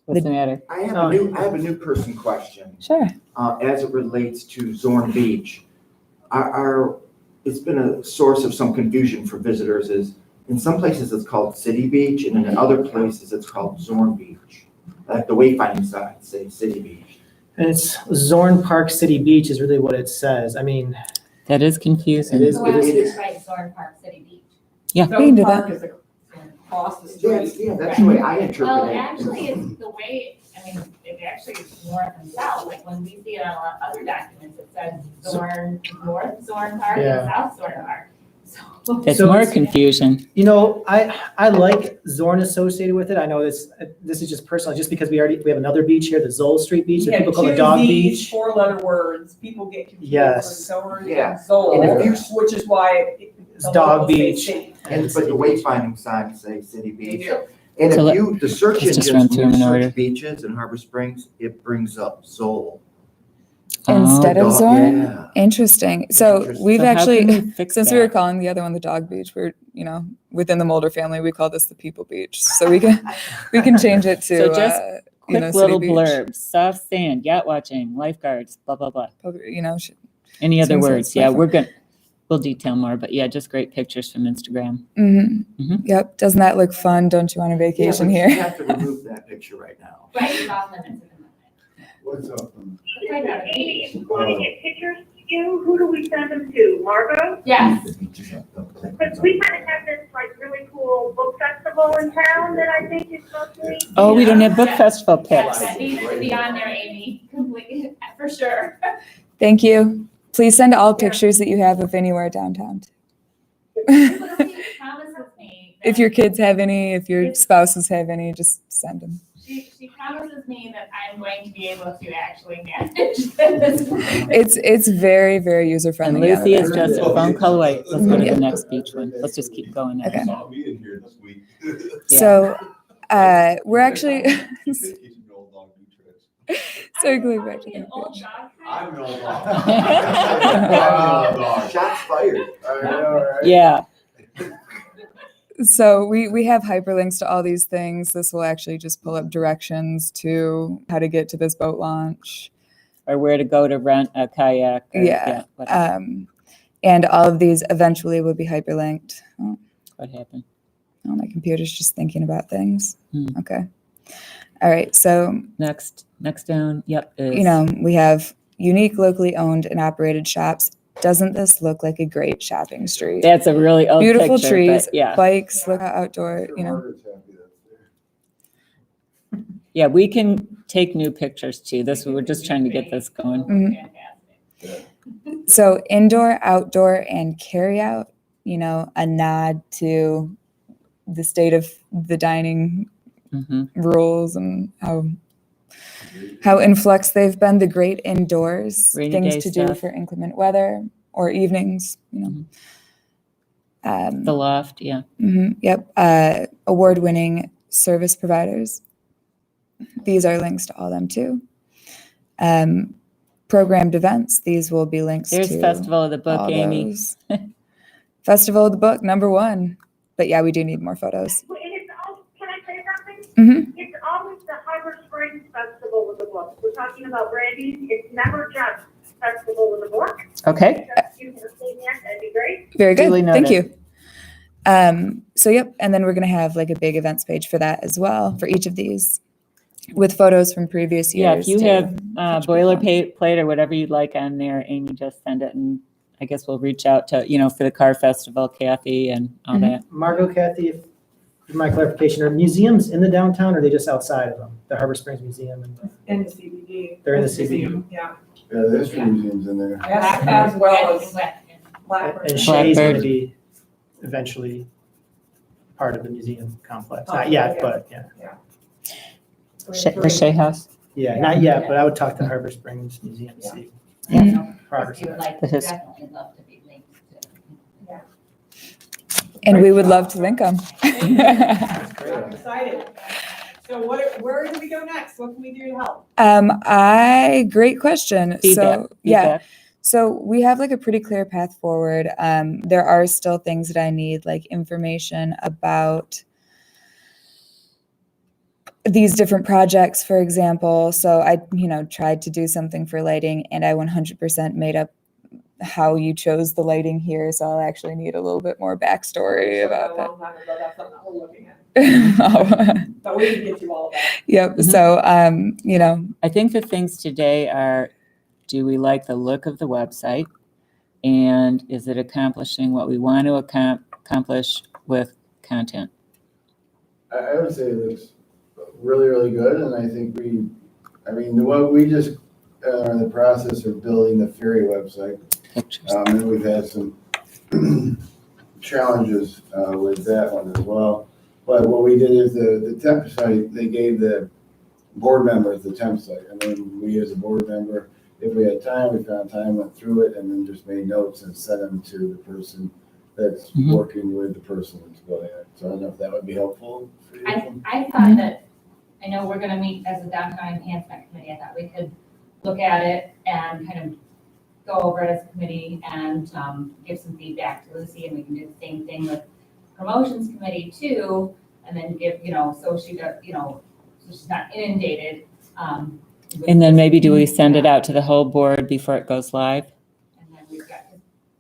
[SPEAKER 13] What's the matter?
[SPEAKER 4] I have a new person question.
[SPEAKER 12] Sure.
[SPEAKER 4] As it relates to Zorn Beach. It's been a source of some confusion for visitors is in some places it's called City Beach and in other places it's called Zorn Beach. Like the wayfinding signs say City Beach.
[SPEAKER 3] And it's Zorn Park City Beach is really what it says. I mean,
[SPEAKER 13] that is confusing.
[SPEAKER 3] It is.
[SPEAKER 6] So why don't we just write Zorn Park City Beach?
[SPEAKER 13] Yeah.
[SPEAKER 2] So
[SPEAKER 12] can do
[SPEAKER 2] park
[SPEAKER 12] that.
[SPEAKER 2] is across the street.
[SPEAKER 4] Yeah, that's the way I interpret
[SPEAKER 6] Well,
[SPEAKER 4] it.
[SPEAKER 6] actually, it's the way, it actually is north and south, like when we see it on a lot of other documents, it says Zorn, North Zorn Park and South Zorn Park.
[SPEAKER 13] That's
[SPEAKER 3] So
[SPEAKER 13] more
[SPEAKER 3] it's-
[SPEAKER 13] confusion.
[SPEAKER 3] I like Zorn associated with it. I know this is just personal, just because we have another beach here, the Zoll Street Beach, that people call the Dog Beach.
[SPEAKER 2] 4-letter words, people get confused
[SPEAKER 3] Yes.
[SPEAKER 2] with Zorn
[SPEAKER 4] Yeah.
[SPEAKER 2] and Zoll,
[SPEAKER 4] And if you-
[SPEAKER 2] which is why
[SPEAKER 3] It's
[SPEAKER 2] the
[SPEAKER 3] Dog
[SPEAKER 2] locals say
[SPEAKER 3] Beach.
[SPEAKER 2] city.
[SPEAKER 4] But the wayfinding signs say City Beach.
[SPEAKER 2] do.
[SPEAKER 4] And
[SPEAKER 13] So
[SPEAKER 4] if the search
[SPEAKER 13] let's just
[SPEAKER 4] engines,
[SPEAKER 13] run
[SPEAKER 4] when
[SPEAKER 13] through
[SPEAKER 4] you
[SPEAKER 13] them in order.
[SPEAKER 4] search beaches in Harbor Springs, it brings up Zoll.
[SPEAKER 12] Instead of
[SPEAKER 4] Dog-
[SPEAKER 12] Zorn?
[SPEAKER 4] yeah.
[SPEAKER 12] Interesting. So
[SPEAKER 4] Interesting.
[SPEAKER 12] we've
[SPEAKER 13] So how
[SPEAKER 12] actually,
[SPEAKER 13] can we fix
[SPEAKER 12] since we were
[SPEAKER 13] that?
[SPEAKER 12] calling the other one the Dog Beach, we're, within the Mulder family, we call this the People Beach. So we can change it to,
[SPEAKER 13] So just quick
[SPEAKER 12] City
[SPEAKER 13] little
[SPEAKER 12] Beach.
[SPEAKER 13] blurbs, soft sand, yacht watching, lifeguards, blah, blah, blah. Any other
[SPEAKER 12] Seems like
[SPEAKER 13] words? Yeah,
[SPEAKER 12] stuff.
[SPEAKER 13] we'll detail more, but yeah, just great pictures from Instagram.
[SPEAKER 12] Yep. Doesn't that look fun? Don't you want a vacation
[SPEAKER 4] Yeah, but
[SPEAKER 12] here?
[SPEAKER 4] You have to remove that picture right now.
[SPEAKER 6] Right, it's off limits at the moment.
[SPEAKER 8] What's up?
[SPEAKER 6] Right now,
[SPEAKER 11] Amy, if we want to get pictures to you, who do we send them to? Margot?
[SPEAKER 6] Yes,
[SPEAKER 11] Because we kind of have this like really cool book festival in town that I think is mostly.
[SPEAKER 13] Oh, we don't have book festival
[SPEAKER 6] yes,
[SPEAKER 13] pics.
[SPEAKER 6] that needs to be on there, Amy, completely, for sure.
[SPEAKER 12] Thank you. Please send all pictures that you have of anywhere downtown.
[SPEAKER 6] Lucy promises me that-
[SPEAKER 12] If your kids have any, if your spouses have any, just send them.
[SPEAKER 6] She promises me that I'm going to be able to actually manage this.
[SPEAKER 12] It's very, very user
[SPEAKER 13] And
[SPEAKER 12] friendly.
[SPEAKER 13] Lucy is just a phone call away. Let's go to the next beach one. Let's just keep going.
[SPEAKER 12] Okay.
[SPEAKER 5] Me in here this week.
[SPEAKER 13] Yeah.
[SPEAKER 12] So we're actually circling back to
[SPEAKER 6] An
[SPEAKER 12] that
[SPEAKER 6] old
[SPEAKER 12] page.
[SPEAKER 6] dog.
[SPEAKER 5] I'm an old dog.
[SPEAKER 4] Shots fired.
[SPEAKER 8] I know, right?
[SPEAKER 13] Yeah.
[SPEAKER 12] So we have hyperlinks to all these things. This will actually just pull up directions to how to get to this boat launch.
[SPEAKER 13] Or where to go to rent a kayak. Or,
[SPEAKER 12] Yeah.
[SPEAKER 13] whatever.
[SPEAKER 12] And all of these eventually will be hyperlinked. Oh,
[SPEAKER 13] What happened?
[SPEAKER 12] my computer's just thinking about things.
[SPEAKER 13] Hmm.
[SPEAKER 12] Okay. All right. So,
[SPEAKER 13] Next down. Yep. Is,
[SPEAKER 12] we have unique locally owned and operated shops doesn't this look like a great shopping street?
[SPEAKER 13] That's a really old picture,
[SPEAKER 12] Beautiful
[SPEAKER 13] but
[SPEAKER 12] trees,
[SPEAKER 13] yeah.
[SPEAKER 12] bikes, look how outdoor, you know.
[SPEAKER 8] Margaret's happy that's there.
[SPEAKER 13] Yeah, we can take new pictures too. We were just trying to get this going.
[SPEAKER 12] Mhm. So indoor, outdoor, and carry out, you know, a nod to the state of the dining
[SPEAKER 13] Mhm.
[SPEAKER 12] rules and how in flux they've been, the great indoors,
[SPEAKER 13] Rainy
[SPEAKER 12] things
[SPEAKER 13] day
[SPEAKER 12] to do
[SPEAKER 13] stuff.
[SPEAKER 12] for inclement weather or evenings, you know.
[SPEAKER 13] The loft, yeah.
[SPEAKER 12] Yep. Award-winning service providers. These are links to all them too. Programmed events. These will be links
[SPEAKER 13] There's
[SPEAKER 12] to
[SPEAKER 13] Festival of the Book,
[SPEAKER 12] all
[SPEAKER 13] Amy.
[SPEAKER 12] those. Festival of the Book, #1. But yeah, we do need more photos.
[SPEAKER 11] And it's all, can I say something?
[SPEAKER 12] Mhm.
[SPEAKER 11] It's always the Harbor Springs Festival of the Book. We're talking about branding. It's never just Festival of the Book.
[SPEAKER 13] Okay.
[SPEAKER 11] Just you can say that, that'd be great.
[SPEAKER 12] Very good.
[SPEAKER 13] Duly
[SPEAKER 12] Thank
[SPEAKER 13] noted.
[SPEAKER 12] you. So yep, and then we're gonna have like a big events page for that as well, for each of these, with photos from previous
[SPEAKER 13] Yeah,
[SPEAKER 12] years.
[SPEAKER 13] if you
[SPEAKER 12] too.
[SPEAKER 13] have
[SPEAKER 12] Catch people.
[SPEAKER 13] boilerplate or whatever you'd like on there, Amy, just send it, and I guess we'll reach out to, for the car festival, Kathy and all
[SPEAKER 12] Mhm.
[SPEAKER 13] that.
[SPEAKER 3] Margot, Kathy, for my clarification, are museums in the downtown or are they just outside of them? The Harbor Springs Museum and
[SPEAKER 2] In the CBD.
[SPEAKER 3] They're in the CBD.
[SPEAKER 2] Museum, yeah.
[SPEAKER 8] Yeah, the history museum's in there.
[SPEAKER 2] As well as Blackbird.
[SPEAKER 3] and Shay's going to
[SPEAKER 13] Blackbird.
[SPEAKER 3] be eventually part of the museum complex.
[SPEAKER 2] Oh,
[SPEAKER 3] Not yet,
[SPEAKER 2] yeah.
[SPEAKER 3] but yeah.
[SPEAKER 13] The Shea House.
[SPEAKER 3] Yeah, not yet, but I would talk to Harbor Springs Museum to see progress.
[SPEAKER 6] If you would like,
[SPEAKER 13] The his-
[SPEAKER 6] definitely love to be linked to.
[SPEAKER 12] And we would love to link them.
[SPEAKER 2] I'm excited. So where do we go next? What can we do to help?
[SPEAKER 12] Great question.
[SPEAKER 13] Feedback.
[SPEAKER 12] So yeah,
[SPEAKER 13] feedback.
[SPEAKER 12] so we have like a pretty clear path forward. There are still things that I need, like information about these different projects, for example. So I, tried to do something for lighting, and I 100% made up how you chose the lighting here. So I'll actually need a little bit more backstory about that.
[SPEAKER 2] A long time ago, that's something that we're looking at.
[SPEAKER 12] Oh,
[SPEAKER 2] But we can get you all of that.
[SPEAKER 12] yep.
[SPEAKER 13] Mhm.
[SPEAKER 12] So,
[SPEAKER 13] I think the things today are, do we like the look of the website? And is it accomplishing what we want to accomplish with content?
[SPEAKER 8] I would say it looks really, really good, and I think what we just are in the process of building the ferry website.
[SPEAKER 13] Pictures.
[SPEAKER 8] And we've had some challenges with that one as well. But what we did is the temp site, they gave the board members the temp site, and then we as a board member, if we had time, we found time, went through it, and then just made notes and sent them to the person that's
[SPEAKER 13] Mhm.
[SPEAKER 8] working with the person that's building it. So I don't know if that would be helpful for you.
[SPEAKER 6] I thought that, I know we're gonna meet as a downtown enhancement committee, I thought we could look at it and kind of go over it as a committee and give some feedback to Lucy, and we can do the same thing with promotions committee too, and then give, so she does, so she's not inundated.
[SPEAKER 13] And then maybe do we send it out to the whole board before it goes live?
[SPEAKER 6] And then we've got,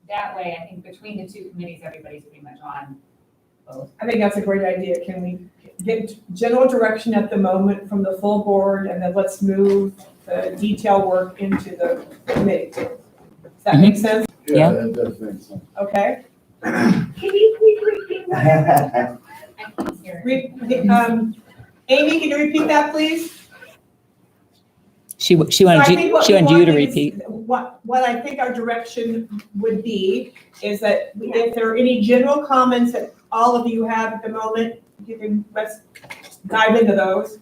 [SPEAKER 6] that way, I think between the two committees, everybody's pretty much on both.
[SPEAKER 2] I think that's a great idea. Can we get general direction at the moment from the full board, and then let's move the detail work into the committee? Does that make sense?
[SPEAKER 13] Yeah.
[SPEAKER 8] That does make sense.
[SPEAKER 2] Okay.
[SPEAKER 11] Can you please repeat that?
[SPEAKER 6] I can't hear.
[SPEAKER 2] Amy, can you repeat that, please?
[SPEAKER 13] She
[SPEAKER 2] So I
[SPEAKER 13] wanted
[SPEAKER 2] think
[SPEAKER 13] you,
[SPEAKER 2] what
[SPEAKER 13] she
[SPEAKER 2] we
[SPEAKER 13] wanted you
[SPEAKER 2] want
[SPEAKER 13] to
[SPEAKER 2] is-
[SPEAKER 13] repeat.
[SPEAKER 2] What I think our direction would be is that if there are any general comments that all of you have at the moment, let's dive into those.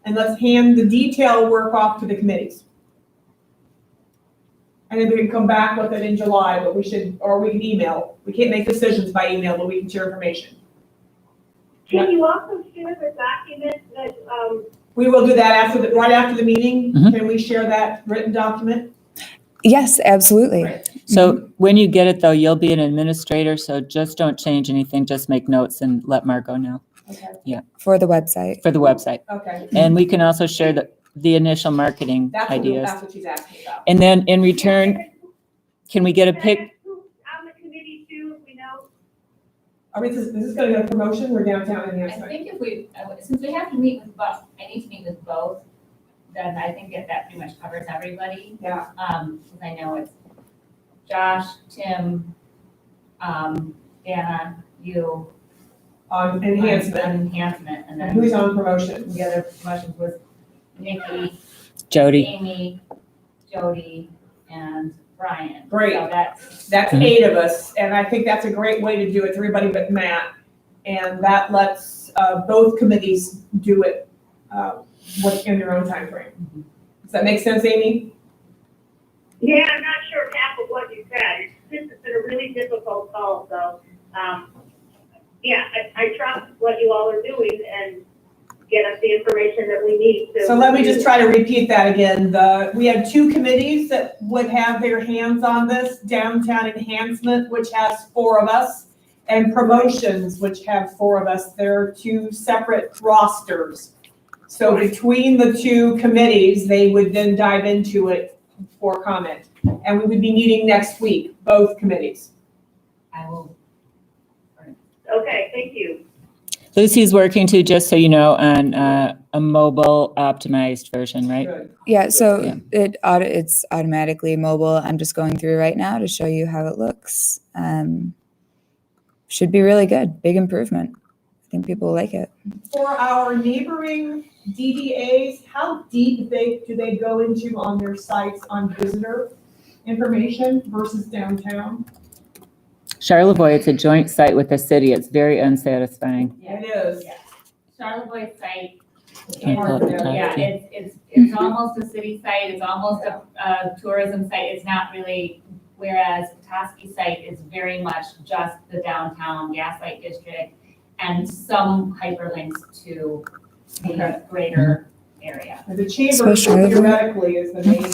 [SPEAKER 2] And let's hand the detail work off to the committees. And then we can come back with it in July, but we can email. We can't make decisions by email, but we can share information.
[SPEAKER 11] Can you also share the document that,
[SPEAKER 2] We will do that right after the meeting.
[SPEAKER 13] Mhm.
[SPEAKER 2] Can we share that written document?
[SPEAKER 12] yes, absolutely.
[SPEAKER 13] So when you get it though, you'll be an administrator, so just don't change anything, just make notes and let Margot know
[SPEAKER 2] Okay,
[SPEAKER 12] For the website.
[SPEAKER 13] for the website.
[SPEAKER 2] okay.
[SPEAKER 13] And we can also share the initial marketing ideas.
[SPEAKER 2] That's what she's asking about.
[SPEAKER 13] And then in return, can we get a pic?
[SPEAKER 11] on the committee too, if we know?
[SPEAKER 2] Is this gonna get a promotion? We're downtown in
[SPEAKER 6] I
[SPEAKER 2] the
[SPEAKER 6] think if we, since we have to meet with both, I need to meet with both, then I think that pretty much covers everybody.
[SPEAKER 2] Yeah.
[SPEAKER 6] Because I know it's, Josh, Tim, Dana, you.
[SPEAKER 2] On enhancement,
[SPEAKER 6] Enhancement, and
[SPEAKER 2] and
[SPEAKER 6] then
[SPEAKER 2] who's on promotion?
[SPEAKER 6] the other promotions was Nikki,
[SPEAKER 13] Jody.
[SPEAKER 6] Amy, Jody, and Brian.
[SPEAKER 2] Great.
[SPEAKER 6] So that's,
[SPEAKER 2] That's 8 of us, and I think that's a great way to do it, to everybody but Matt. And that lets both committees do it in their own time frame. Does that make sense, Amy?
[SPEAKER 11] Yeah, I'm not sure half of what you said. It's been a really difficult call, so, yeah, I trust what you all are doing and get us the information that we need to.
[SPEAKER 2] So let me just try to repeat that again. We have 2 committees that would have their hands on this: downtown enhancement, which has 4 of us, and promotions, which have 4 of us. They're 2 separate rosters. So between the 2 committees, they would then dive into it for comment. And we would be meeting next week, both committees.
[SPEAKER 6] I will.
[SPEAKER 11] Okay, thank you.
[SPEAKER 13] Lucy's working too, just so you know, on a mobile optimized version, right?
[SPEAKER 2] Good.
[SPEAKER 12] Yeah, so
[SPEAKER 13] Yeah.
[SPEAKER 12] it's automatically mobile. I'm just going through right now to show you how it looks. Should be really good. Big improvement. I think people will like it.
[SPEAKER 2] For our neighboring DDAs, how deep do they go into on their sites on visitor information versus downtown?
[SPEAKER 13] Charlevoix, it's a joint site with the city. It's very unsatisfying.
[SPEAKER 2] It is.
[SPEAKER 6] Charlevoix site,
[SPEAKER 13] Can I pull up the top?
[SPEAKER 6] yeah, it's almost a city site, it's almost a tourism site, it's not really, whereas Petoskey site is very much just the downtown Gaslight District and some hyperlinks to the greater area.
[SPEAKER 2] The chamber
[SPEAKER 12] Especially-
[SPEAKER 2] theoretically is the main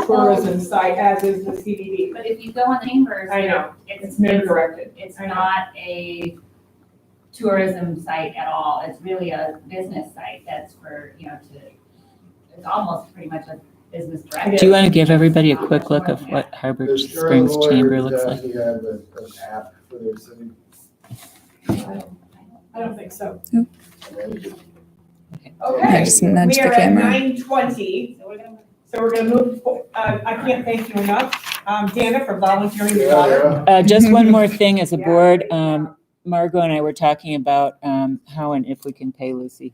[SPEAKER 2] tourism site, as is the CBD.
[SPEAKER 6] But if you go on Chambers,
[SPEAKER 2] I know,
[SPEAKER 6] it's
[SPEAKER 2] it's neighbor directed.
[SPEAKER 6] It's
[SPEAKER 2] I know.
[SPEAKER 6] not a tourism site at all. It's really a business site that's for, it's almost pretty much a business direct.
[SPEAKER 13] Do you want to give everybody a quick look of what Harbor
[SPEAKER 8] Does
[SPEAKER 13] Springs
[SPEAKER 8] Charlotte
[SPEAKER 13] Chamber
[SPEAKER 8] or
[SPEAKER 13] looks like?
[SPEAKER 8] Jackie have an app for their city?
[SPEAKER 2] I don't think so.
[SPEAKER 8] Amazing.
[SPEAKER 2] Okay,
[SPEAKER 12] Just nudge
[SPEAKER 2] we
[SPEAKER 12] the
[SPEAKER 2] are at
[SPEAKER 12] camera.
[SPEAKER 2] 9:20, so we're gonna move, I can't thank you enough, Dana, for volunteering your daughter.
[SPEAKER 8] Yeah,
[SPEAKER 13] Just one more thing as a
[SPEAKER 2] Yeah.
[SPEAKER 13] board, Margot and I were talking about how and if we can pay Lucy.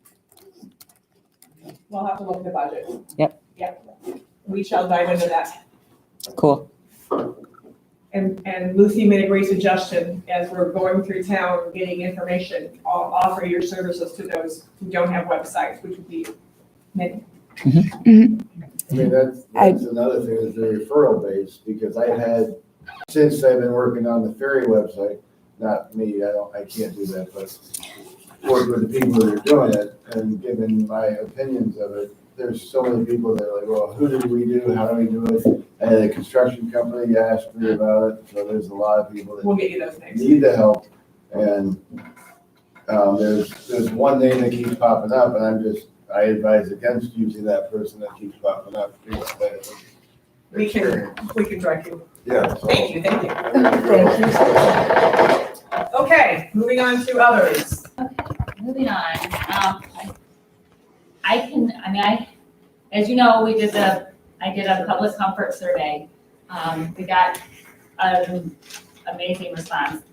[SPEAKER 2] We'll have to look at the budget.
[SPEAKER 13] Yep.
[SPEAKER 2] Yep, we shall dive into that.
[SPEAKER 13] Cool.
[SPEAKER 2] And Lucy made a great suggestion, as we're going through town, getting information, offer your services to those who don't have websites, which would be many.
[SPEAKER 8] I mean, that's another thing, is the referral base, because I've had, since I've been working on the ferry website, not me, I can't do that, but work with the people that are doing it and giving my opinions of it. There's so many people that are like, well, who do we do? How do we do it? And a construction company asked me about it, so there's a lot of people
[SPEAKER 2] We'll
[SPEAKER 8] that
[SPEAKER 2] get you those names.
[SPEAKER 8] need the help. And there's one name that keeps popping up, and I advise against using that person that keeps popping up.
[SPEAKER 2] We can direct you.
[SPEAKER 8] Yeah. so-
[SPEAKER 2] Thank you. Okay, moving on to others.
[SPEAKER 6] Moving on, as you know, I did a public comfort survey. We got an amazing response,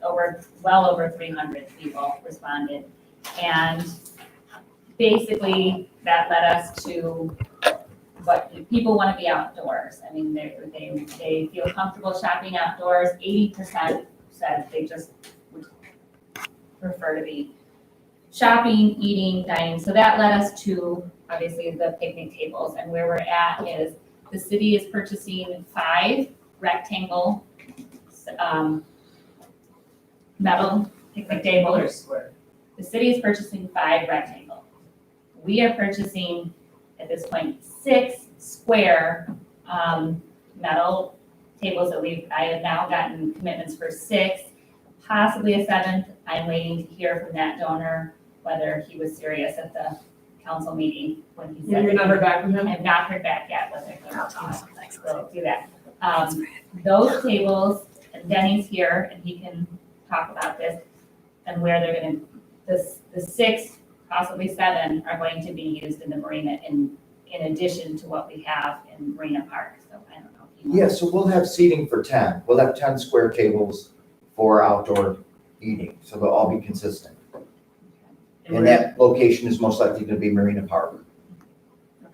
[SPEAKER 6] well over 300 people responded. And basically, that led us to what people want to be outdoors. I mean, they feel comfortable shopping outdoors. 80% said they just would prefer to be shopping, eating, dining. So that led us to, obviously, the picnic tables. And where we're at is the city is purchasing 5 rectangle metal picnic tables. The city is purchasing 5 rectangle. We are purchasing, at this point, 6 square metal tables that I have now gotten commitments for 6, possibly a 7th. I'm waiting to hear from that donor whether he was serious at the council meeting when he said.
[SPEAKER 2] You're not heard back from him?
[SPEAKER 6] I have not heard back yet whether they'll do that. Those tables, and Denny's here and he can talk about this and where they're gonna, the 6, possibly 7 are going to be used in the marina in addition to what we have in Marina Park. So I don't know if parking lot.
[SPEAKER 4] Yeah, so we'll have seating for 10. We'll have 10 square tables for outdoor eating, so they'll all be consistent. And that location is most likely gonna be Marina Park.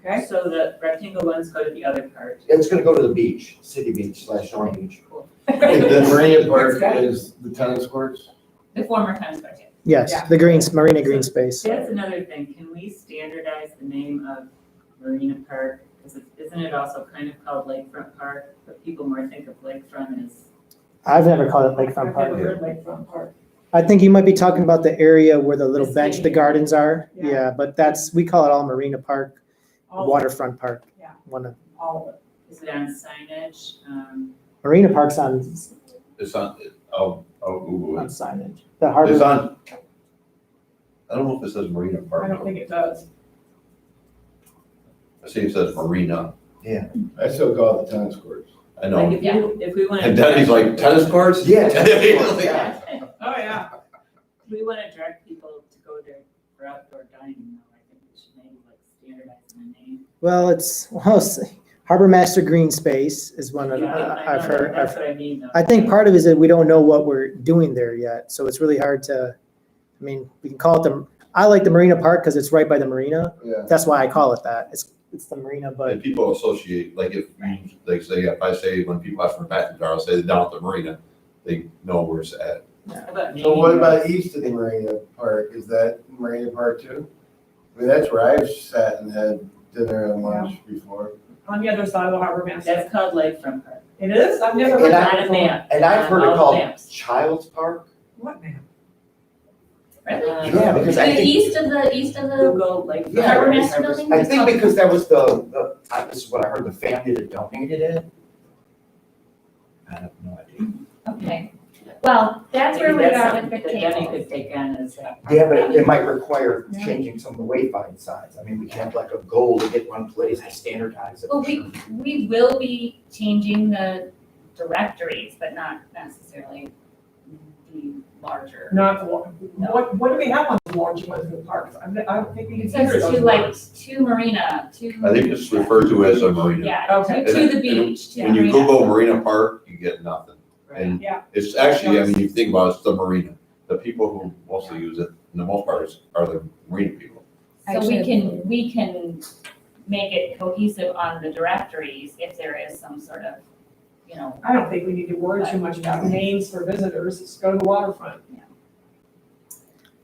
[SPEAKER 2] Okay,
[SPEAKER 7] So the rectangle ones go to the other part.
[SPEAKER 4] It's gonna go to the beach, City Beach / Shore Beach.
[SPEAKER 7] Cool.
[SPEAKER 8] The Marina Park is the tennis courts?
[SPEAKER 6] The former tennis court, yeah.
[SPEAKER 3] Yes,
[SPEAKER 2] Yeah.
[SPEAKER 3] the marina green space.
[SPEAKER 7] That's another thing. Can we standardize the name of Marina Park? Because isn't it also kind of called Lakefront Park? But people more think of Lakefront as,
[SPEAKER 3] I've never called it Lakefront
[SPEAKER 2] I've
[SPEAKER 3] Park.
[SPEAKER 2] never heard Lakefront Park.
[SPEAKER 3] I think you might be talking about the area where the little
[SPEAKER 7] The
[SPEAKER 3] bench, the
[SPEAKER 7] stadium.
[SPEAKER 3] gardens are.
[SPEAKER 2] Yeah.
[SPEAKER 3] Yeah, but we call it all Marina Park,
[SPEAKER 2] All-
[SPEAKER 3] Waterfront Park.
[SPEAKER 2] Yeah.
[SPEAKER 3] One of,
[SPEAKER 2] All of it.
[SPEAKER 7] is it on signage?
[SPEAKER 3] Marina Park's on
[SPEAKER 5] It's on, Google it.
[SPEAKER 3] signage. The harbor.
[SPEAKER 5] It's on, I don't know if it says Marina Park.
[SPEAKER 2] I don't think it does.
[SPEAKER 5] I see it says Marina.
[SPEAKER 8] I still call it the tennis courts.
[SPEAKER 5] I
[SPEAKER 7] Like
[SPEAKER 5] know.
[SPEAKER 7] if we want to.
[SPEAKER 5] And Denny's like, tennis courts?
[SPEAKER 4] Yeah, tennis courts, yeah.
[SPEAKER 2] Oh, yeah.
[SPEAKER 7] We want to direct people to go there for outdoor dining, though. I think we should maybe like standardize the name.
[SPEAKER 3] Well, Harbor Master Green Space is one that
[SPEAKER 7] Yeah, I
[SPEAKER 3] I've
[SPEAKER 7] know,
[SPEAKER 3] heard.
[SPEAKER 7] That's what I mean, though.
[SPEAKER 3] I think part of it is that we don't know what we're doing there yet, so it's really hard to, I mean, we can call it I like the Marina Park because it's right by the marina.
[SPEAKER 8] Yeah.
[SPEAKER 3] That's why I call it that. It's the marina, but
[SPEAKER 5] And people associate, like if you, they say, if I say, when people ask for Baton Rouge, I'll say down at the marina, they know where it's at.
[SPEAKER 7] How about
[SPEAKER 8] So what
[SPEAKER 7] naming
[SPEAKER 8] about
[SPEAKER 7] rights?
[SPEAKER 8] east of the Marina Park? Is that Marina Park too? I mean, that's where I've sat and had dinner and lunch before.
[SPEAKER 2] On the other side of the harbor master.
[SPEAKER 7] That's called Lakefront Park.
[SPEAKER 2] It is? I've never heard
[SPEAKER 4] And
[SPEAKER 2] that
[SPEAKER 7] On a
[SPEAKER 2] before.
[SPEAKER 7] map.
[SPEAKER 4] And I've heard
[SPEAKER 7] All
[SPEAKER 4] it
[SPEAKER 7] the
[SPEAKER 4] called
[SPEAKER 7] maps.
[SPEAKER 4] Child's Park.
[SPEAKER 2] What man?
[SPEAKER 6] Really?
[SPEAKER 4] Yeah, because I
[SPEAKER 6] The
[SPEAKER 4] think,
[SPEAKER 6] east of the,
[SPEAKER 7] Google Lakefront.
[SPEAKER 4] Yeah.
[SPEAKER 6] Harbor
[SPEAKER 7] Park.
[SPEAKER 6] Master Building?
[SPEAKER 4] I think because that was this is what I heard, the family that donated it. I have no idea.
[SPEAKER 6] Okay, well, that's where we
[SPEAKER 7] Maybe
[SPEAKER 6] are
[SPEAKER 7] that's
[SPEAKER 6] with the
[SPEAKER 7] something that Denny
[SPEAKER 6] tables.
[SPEAKER 7] could take on as a.
[SPEAKER 4] Yeah, but it might require
[SPEAKER 2] Yeah.
[SPEAKER 4] changing some of the wayfind signs. I mean, we can't have like a goal to get one place to standardize it.
[SPEAKER 6] Well, we will be changing the directories, but not necessarily the larger.
[SPEAKER 2] Not the, what do we have on the large ones in the parks? I don't think we
[SPEAKER 6] It
[SPEAKER 2] can
[SPEAKER 6] says
[SPEAKER 2] hear those
[SPEAKER 6] to like,
[SPEAKER 2] words.
[SPEAKER 6] to marina, to.
[SPEAKER 5] I think it's referred to as a marina.
[SPEAKER 6] Yeah,
[SPEAKER 2] Okay.
[SPEAKER 6] to the
[SPEAKER 5] And-
[SPEAKER 6] beach, to
[SPEAKER 5] When you
[SPEAKER 6] marina.
[SPEAKER 5] Google Marina Park, you get nothing. And
[SPEAKER 2] Yeah.
[SPEAKER 5] it's actually, I mean, you think about it, it's the marina. The people who mostly use it, in the most part, are the marina people.
[SPEAKER 6] So we can make it cohesive on the directories if there is some sort of, you know,
[SPEAKER 2] I don't think we need to worry too much about names for visitors. Just go to the waterfront.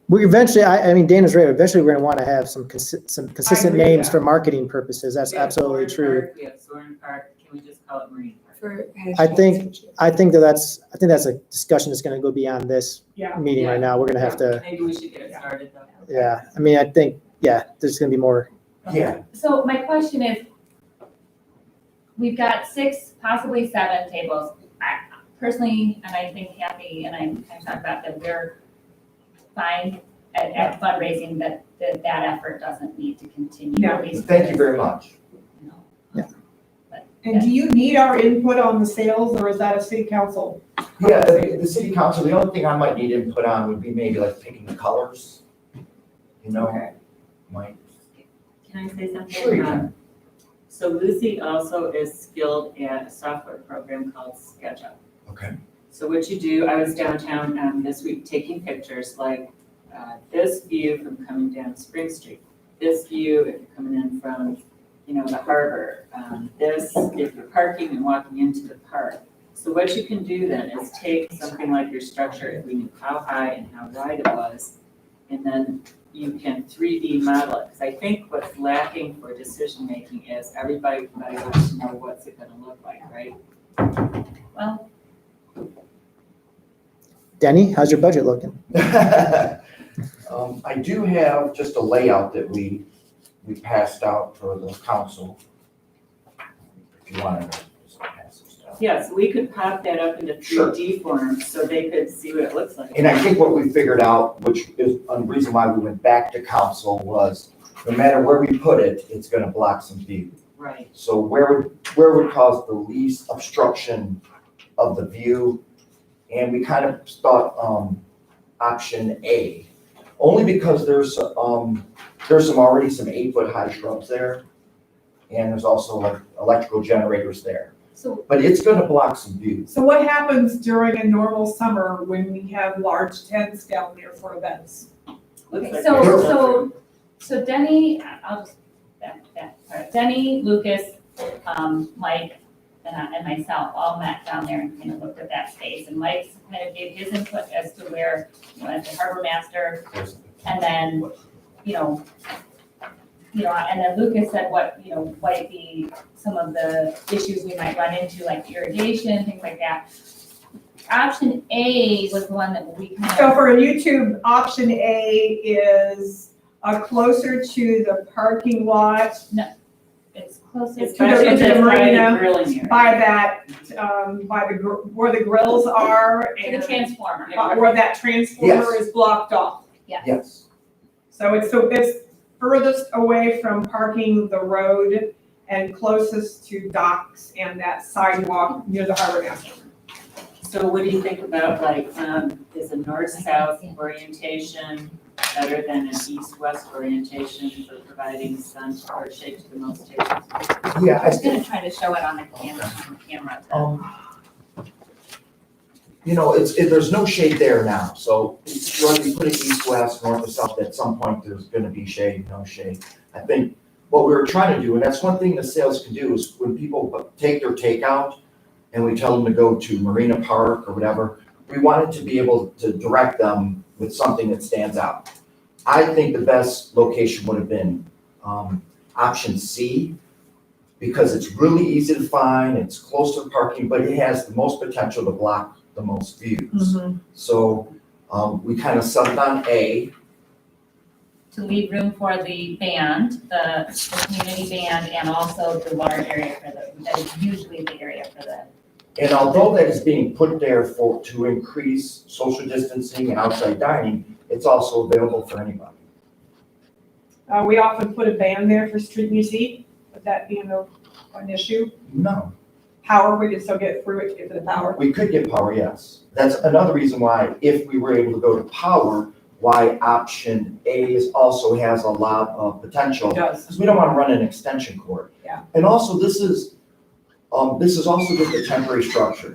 [SPEAKER 3] we eventually, I mean, Dana's right, eventually we're gonna want to have some consistent
[SPEAKER 2] agree with
[SPEAKER 3] names
[SPEAKER 2] that.
[SPEAKER 3] for marketing purposes. That's
[SPEAKER 7] We have
[SPEAKER 3] absolutely
[SPEAKER 7] Zorn
[SPEAKER 3] true.
[SPEAKER 7] Park, we have Zorn Park, can we just call it Marina Park?
[SPEAKER 12] For
[SPEAKER 3] I
[SPEAKER 12] hashtags
[SPEAKER 3] think-
[SPEAKER 12] and shit.
[SPEAKER 3] I think that's a discussion that's gonna go beyond this
[SPEAKER 2] Yeah.
[SPEAKER 3] meeting right now. We're gonna have to,
[SPEAKER 7] Maybe we should get it started though.
[SPEAKER 3] yeah, I mean, I think, yeah, there's gonna be more.
[SPEAKER 4] Yeah,
[SPEAKER 6] so my question is, we've got 6, possibly 7 tables. I personally, and I think Kathy and I talked about that we're fine at fundraising, that effort doesn't need to continue.
[SPEAKER 2] Yeah.
[SPEAKER 6] at least
[SPEAKER 4] thank you very much.
[SPEAKER 6] you know.
[SPEAKER 3] Yeah.
[SPEAKER 6] But,
[SPEAKER 2] And do you need our input on the sales or is that a city council?
[SPEAKER 4] Yeah, the city council, the only thing I might need input on would be maybe like picking the colors. You know,
[SPEAKER 2] Okay.
[SPEAKER 4] might,
[SPEAKER 7] Can I say something?
[SPEAKER 4] Sure you can.
[SPEAKER 7] So Lucy also is skilled at a software program called SketchUp.
[SPEAKER 4] okay.
[SPEAKER 7] So what you do, I was downtown this week taking pictures like this view from coming down Spring Street, this view if you're coming in from, you know, the harbor, this if you're parking and walking into the park. So what you can do then is take something like your structure, if we knew how high and how wide it was, and then you can 3D model it. Because I think what's lacking for decision-making is everybody wants to know what's it gonna look like, right?
[SPEAKER 6] Well,
[SPEAKER 3] Denny, how's your budget looking?
[SPEAKER 4] I do have just a layout that we passed out for the council. If you want to just pass this down.
[SPEAKER 7] Yeah, so we could pop that up into
[SPEAKER 4] Sure.
[SPEAKER 7] 3D form so they could see what it looks like.
[SPEAKER 4] And I think what we figured out, which is a reason why we went back to council, was no matter where we put it, it's gonna block some view.
[SPEAKER 7] Right.
[SPEAKER 4] So where would cause the least obstruction of the view? And we kind of thought, option A, only because there's already some 8-foot high shrubs there. And there's also like electrical generators there.
[SPEAKER 6] So,
[SPEAKER 4] but it's gonna block some views.
[SPEAKER 2] So what happens during a normal summer when we have large tents down there for events?
[SPEAKER 6] okay, so Denny, I'll just, Denny, Lucas, Mike, and myself all met down there and kind of looked at that space. And Mike kind of gave his input as to where, as the harbor master, and then, and then Lucas said what, might be some of the issues we might run into, like irrigation, things like that. Option A was the one that we kind
[SPEAKER 2] So
[SPEAKER 6] of,
[SPEAKER 2] for YouTube, option A is closer to the parking lot
[SPEAKER 6] it's closer
[SPEAKER 2] It's
[SPEAKER 6] to
[SPEAKER 2] to the-
[SPEAKER 7] Especially
[SPEAKER 2] to the
[SPEAKER 7] if it's by
[SPEAKER 2] marina,
[SPEAKER 7] the grilling area.
[SPEAKER 2] by that, where the grills are
[SPEAKER 6] the
[SPEAKER 2] and
[SPEAKER 6] transformer.
[SPEAKER 2] where that transformer
[SPEAKER 4] Yes.
[SPEAKER 2] is blocked off.
[SPEAKER 4] Yes,
[SPEAKER 2] So it's furthest away from parking the road and closest to docks and that sidewalk near the harbor master.
[SPEAKER 7] So what do you think about like, is a north-south orientation better than an east-west orientation for providing sun or shade to the most tables?
[SPEAKER 4] yeah,
[SPEAKER 6] I was gonna try to show it on the camera.
[SPEAKER 4] there's no shade there now, so whether you put it east, west, north, or south, at some point, there's gonna be shade, no shade. I think what we were trying to do, and that's one thing the sales can do, is when people take their takeout, and we tell them to go to Marina Park or whatever, we wanted to be able to direct them with something that stands out. I think the best location would have been, option C, because it's really easy to find, it's close to parking, but it has the most potential to block the most views. So, we kind of settled on A.
[SPEAKER 6] To leave room for the band, the community band, and also the large area that is usually the area for the.
[SPEAKER 4] And although that is being put there to increase social distancing and outside dining, it's also available for anybody.
[SPEAKER 2] We often put a ban there for street music, would that be an issue?
[SPEAKER 4] No,
[SPEAKER 2] Power, we can still get through it to get to the power.
[SPEAKER 4] we could get power, yes. That's another reason why, if we were able to go to power, why option A also has a lot of potential.
[SPEAKER 2] It does.
[SPEAKER 4] Because we don't want to run an extension cord.
[SPEAKER 2] Yeah.
[SPEAKER 4] And also, this is also just a temporary structure.